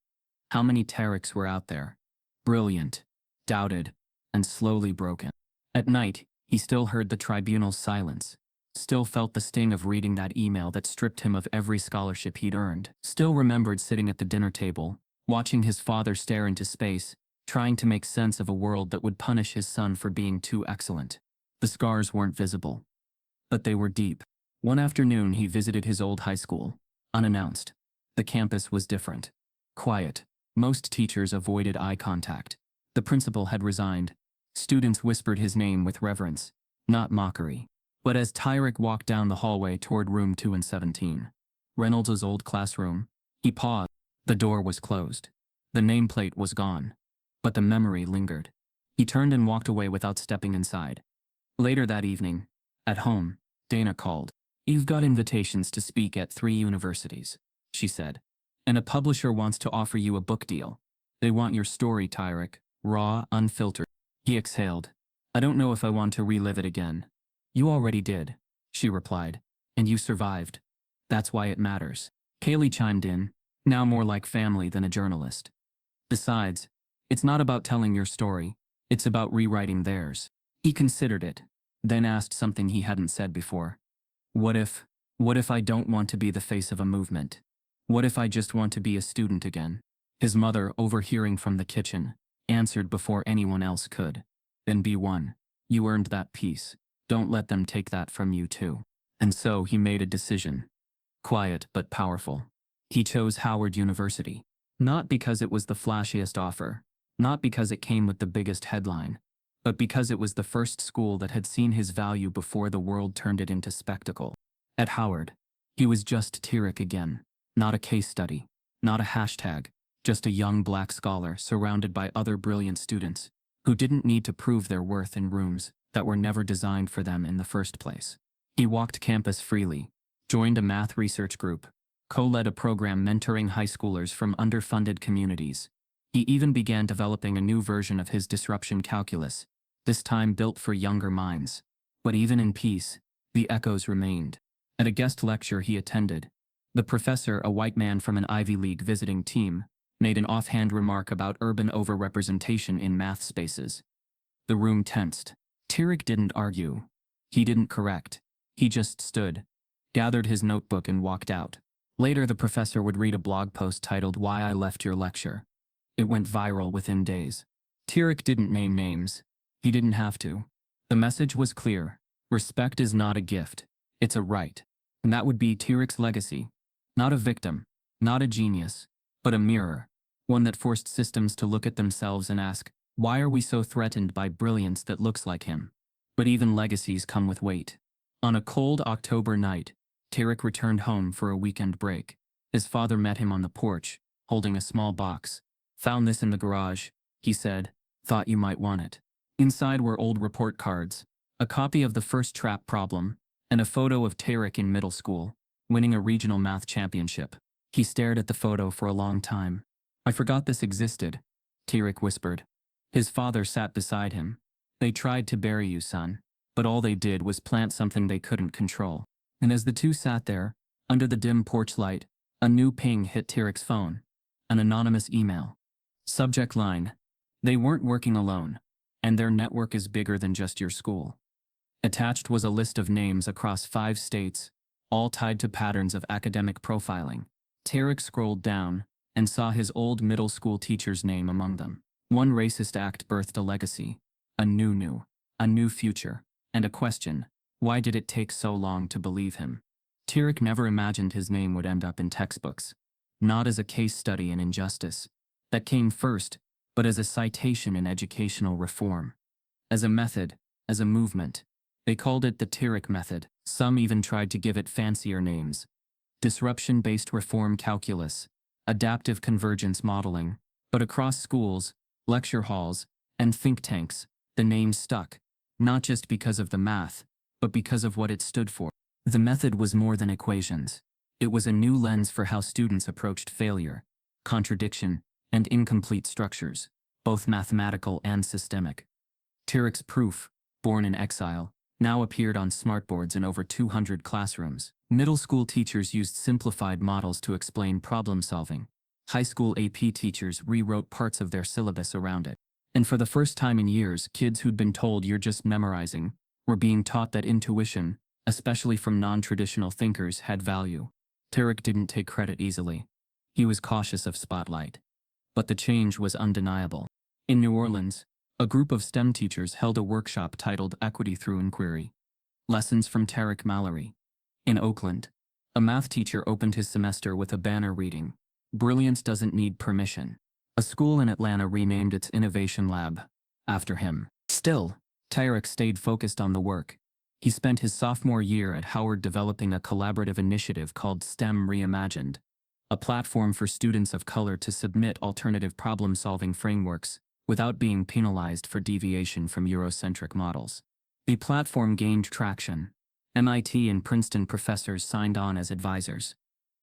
How many Tyriks were out there? Brilliant, doubted, and slowly broken. At night, he still heard the tribunal's silence. Still felt the sting of reading that email that stripped him of every scholarship he'd earned. Still remembered sitting at the dinner table, watching his father stare into space, trying to make sense of a world that would punish his son for being too excellent. The scars weren't visible, but they were deep. One afternoon, he visited his old high school, unannounced. The campus was different. Quiet. Most teachers avoided eye contact. The principal had resigned. Students whispered his name with reverence, not mockery. But as Tyrik walked down the hallway toward room 217, Reynolds' old classroom, he paused. The door was closed. The nameplate was gone. But the memory lingered. He turned and walked away without stepping inside. Later that evening, At home, Dana called. "You've got invitations to speak at 3 universities," she said. "And a publisher wants to offer you a book deal. They want your story, Tyrik, raw, unfiltered." He exhaled. "I don't know if I want to relive it again." "You already did," she replied. "And you survived. That's why it matters." Kaylee chimed in, now more like family than a journalist. "Besides, it's not about telling your story, it's about rewriting theirs." He considered it, then asked something he hadn't said before. What if I don't want to be the face of a movement? What if I just want to be a student again?" His mother, overhearing from the kitchen, answered before anyone else could. "Then be one. You earned that peace. Don't let them take that from you too." And so he made a decision. Quiet but powerful. He chose Howard University. Not because it was the flashiest offer, not because it came with the biggest headline, but because it was the first school that had seen his value before the world turned it into spectacle. At Howard, he was just Tyrik again, not a case study, not a hashtag, just a young black scholar surrounded by other brilliant students who didn't need to prove their worth in rooms that were never designed for them in the first place. He walked campus freely, joined a math research group, co-led a program mentoring high schoolers from underfunded communities. He even began developing a new version of his disruption calculus, this time built for younger minds. But even in peace, the echoes remained. At a guest lecture he attended, the professor, a white man from an Ivy League visiting team, made an offhand remark about urban overrepresentation in math spaces. The room tensed. Tyrik didn't argue. He didn't correct. He just stood, gathered his notebook and walked out. Later the professor would read a blog post titled "Why I Left Your Lecture." It went viral within days. Tyrik didn't name names. He didn't have to. The message was clear. Respect is not a gift. It's a right. And that would be Tyrik's legacy. Not a victim, not a genius, but a mirror. One that forced systems to look at themselves and ask, why are we so threatened by brilliance that looks like him? But even legacies come with weight. On a cold October night, Tyrik returned home for a weekend break. His father met him on the porch, holding a small box. "Found this in the garage," he said. "Thought you might want it." Inside were old report cards, a copy of the first trap problem, and a photo of Tyrik in middle school, winning a regional math championship. He stared at the photo for a long time. "I forgot this existed," Tyrik whispered. His father sat beside him. "They tried to bury you, son, but all they did was plant something they couldn't control." And as the two sat there, under the dim porch light, a new ping hit Tyrik's phone. An anonymous email. Subject line: "They weren't working alone, and their network is bigger than just your school." Attached was a list of names across 5 states, all tied to patterns of academic profiling. Tyrik scrolled down and saw his old middle school teacher's name among them. One racist act birthed a legacy, a new future, and a question: why did it take so long to believe him? Tyrik never imagined his name would end up in textbooks, not as a case study in injustice. That came first, but as a citation in educational reform. As a method, as a movement. They called it the Tyrik method. Some even tried to give it fancier names. Disruption-based reform calculus, adaptive convergence modeling. But across schools, lecture halls, and think tanks, the name stuck, not just because of the math, but because of what it stood for. The method was more than equations. It was a new lens for how students approached failure, contradiction, and incomplete structures, both mathematical and systemic. Tyrik's proof, born in exile, now appeared on smartboards in over 200 classrooms. Middle school teachers used simplified models to explain problem solving. High school AP teachers rewrote parts of their syllabus around it. And for the first time in years, kids who'd been told you're just memorizing were being taught that intuition, especially from non-traditional thinkers, had value. Tyrik didn't take credit easily. He was cautious of spotlight. But the change was undeniable. In New Orleans, a group of STEM teachers held a workshop titled Equity Through Inquiry. Lessons from Tyrik Mallory. In Oakland, a math teacher opened his semester with a banner reading, "Brilliance doesn't need permission." A school in Atlanta renamed its innovation lab after him. Still, Tyrik stayed focused on the work. He spent his sophomore year at Howard developing a collaborative initiative called STEM Reimagined, a platform for students of color to submit alternative problem-solving frameworks without being penalized for deviation from Eurocentric models. The platform gained traction. MIT and Princeton professors signed on as advisors.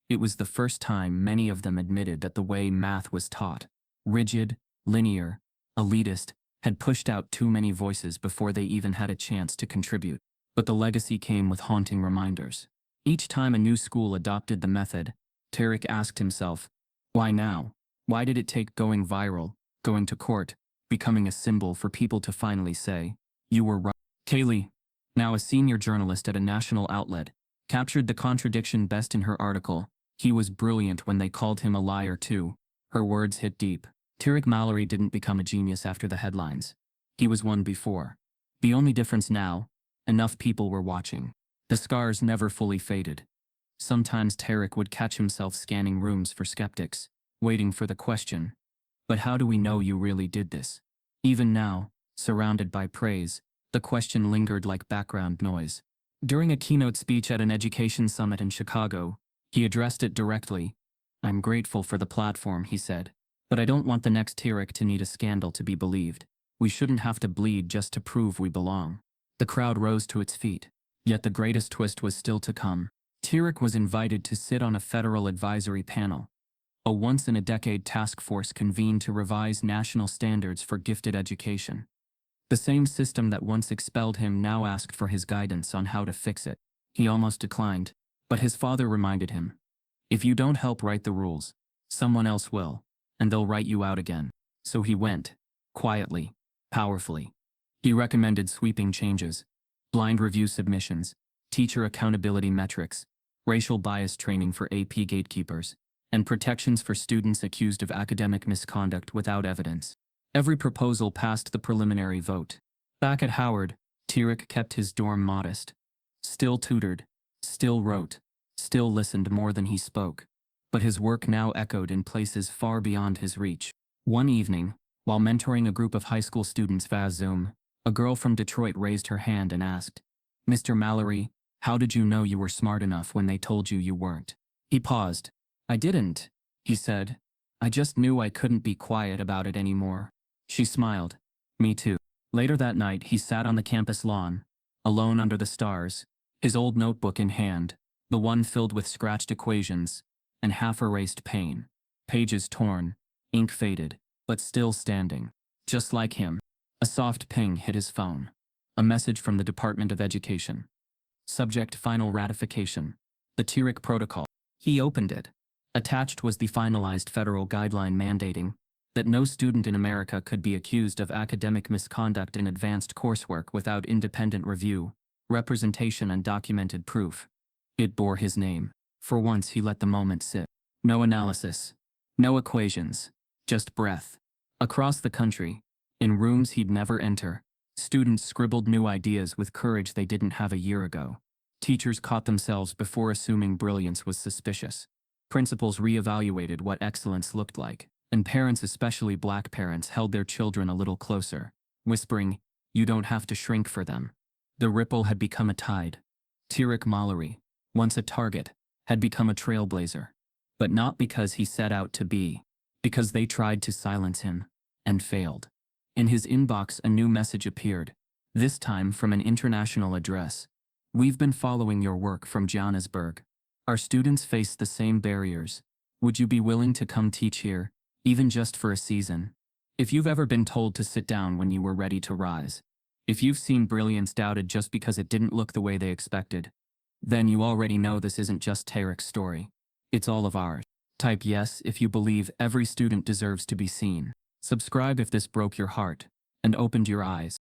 It was the first time many of them admitted that the way math was taught, rigid, linear, elitist, had pushed out too many voices before they even had a chance to contribute. But the legacy came with haunting reminders. Each time a new school adopted the method, Tyrik asked himself, why now? Why did it take going viral, going to court, becoming a symbol for people to finally say, you were right? Kaylee, now a senior journalist at a national outlet, captured the contradiction best in her article. He was brilliant when they called him a liar too. Her words hit deep. Tyrik Mallory didn't become a genius after the headlines. He was one before. The only difference now, enough people were watching. The scars never fully faded. Sometimes Tyrik would catch himself scanning rooms for skeptics, waiting for the question, but how do we know you really did this? Even now, surrounded by praise, the question lingered like background noise. During a keynote speech at an education summit in Chicago, he addressed it directly. I'm grateful for the platform, he said, but I don't want the next Tyrik to need a scandal to be believed. We shouldn't have to bleed just to prove we belong. The crowd rose to its feet. Yet the greatest twist was still to come. Tyrik was invited to sit on a federal advisory panel. A once-in-a-decade task force convened to revise national standards for gifted education. The same system that once expelled him now asked for his guidance on how to fix it. He almost declined, but his father reminded him, if you don't help write the rules, someone else will, and they'll write you out again. So he went, quietly, powerfully. He recommended sweeping changes, blind review submissions, teacher accountability metrics, racial bias training for AP gatekeepers, and protections for students accused of academic misconduct without evidence. Every proposal passed the preliminary vote. Back at Howard, Tyrik kept his dorm modest. Still tutored, still wrote, still listened more than he spoke. But his work now echoed in places far beyond his reach. One evening, while mentoring a group of high school students via Zoom, a girl from Detroit raised her hand and asked, Mr. Mallory, how did you know you were smart enough when they told you you weren't? He paused. I didn't, he said. I just knew I couldn't be quiet about it anymore. She smiled. Me too. Later that night, he sat on the campus lawn, alone under the stars, his old notebook in hand, the one filled with scratched equations and half-erased pain. Pages torn, ink faded, but still standing. Just like him. A soft ping hit his phone. A message from the Department of Education. Subject final ratification. The Tyrik Protocol. He opened it. Attached was the finalized federal guideline mandating that no student in America could be accused of academic misconduct in advanced coursework without independent review, representation, and documented proof. It bore his name. For once he let the moment sit. No analysis. No equations. Just breath. Across the country, in rooms he'd never enter, students scribbled new ideas with courage they didn't have a year ago. Teachers caught themselves before assuming brilliance was suspicious. Principals reevaluated what excellence looked like, and parents, especially black parents, held their children a little closer, whispering, you don't have to shrink for them. The ripple had become a tide. Tyrik Mallory, once a target, had become a trailblazer. But not because he set out to be, because they tried to silence him, and failed. In his inbox a new message appeared, this time from an international address. We've been following your work from Johannesburg. Our students face the same barriers. Would you be willing to come teach here, even just for a season? If you've ever been told to sit down when you were ready to rise, if you've seen brilliance doubted just because it didn't look the way they expected, then you already know this isn't just Tyrik's story. It's all of ours. Type yes if you believe every student deserves to be seen. Subscribe if this broke your heart and opened your eyes.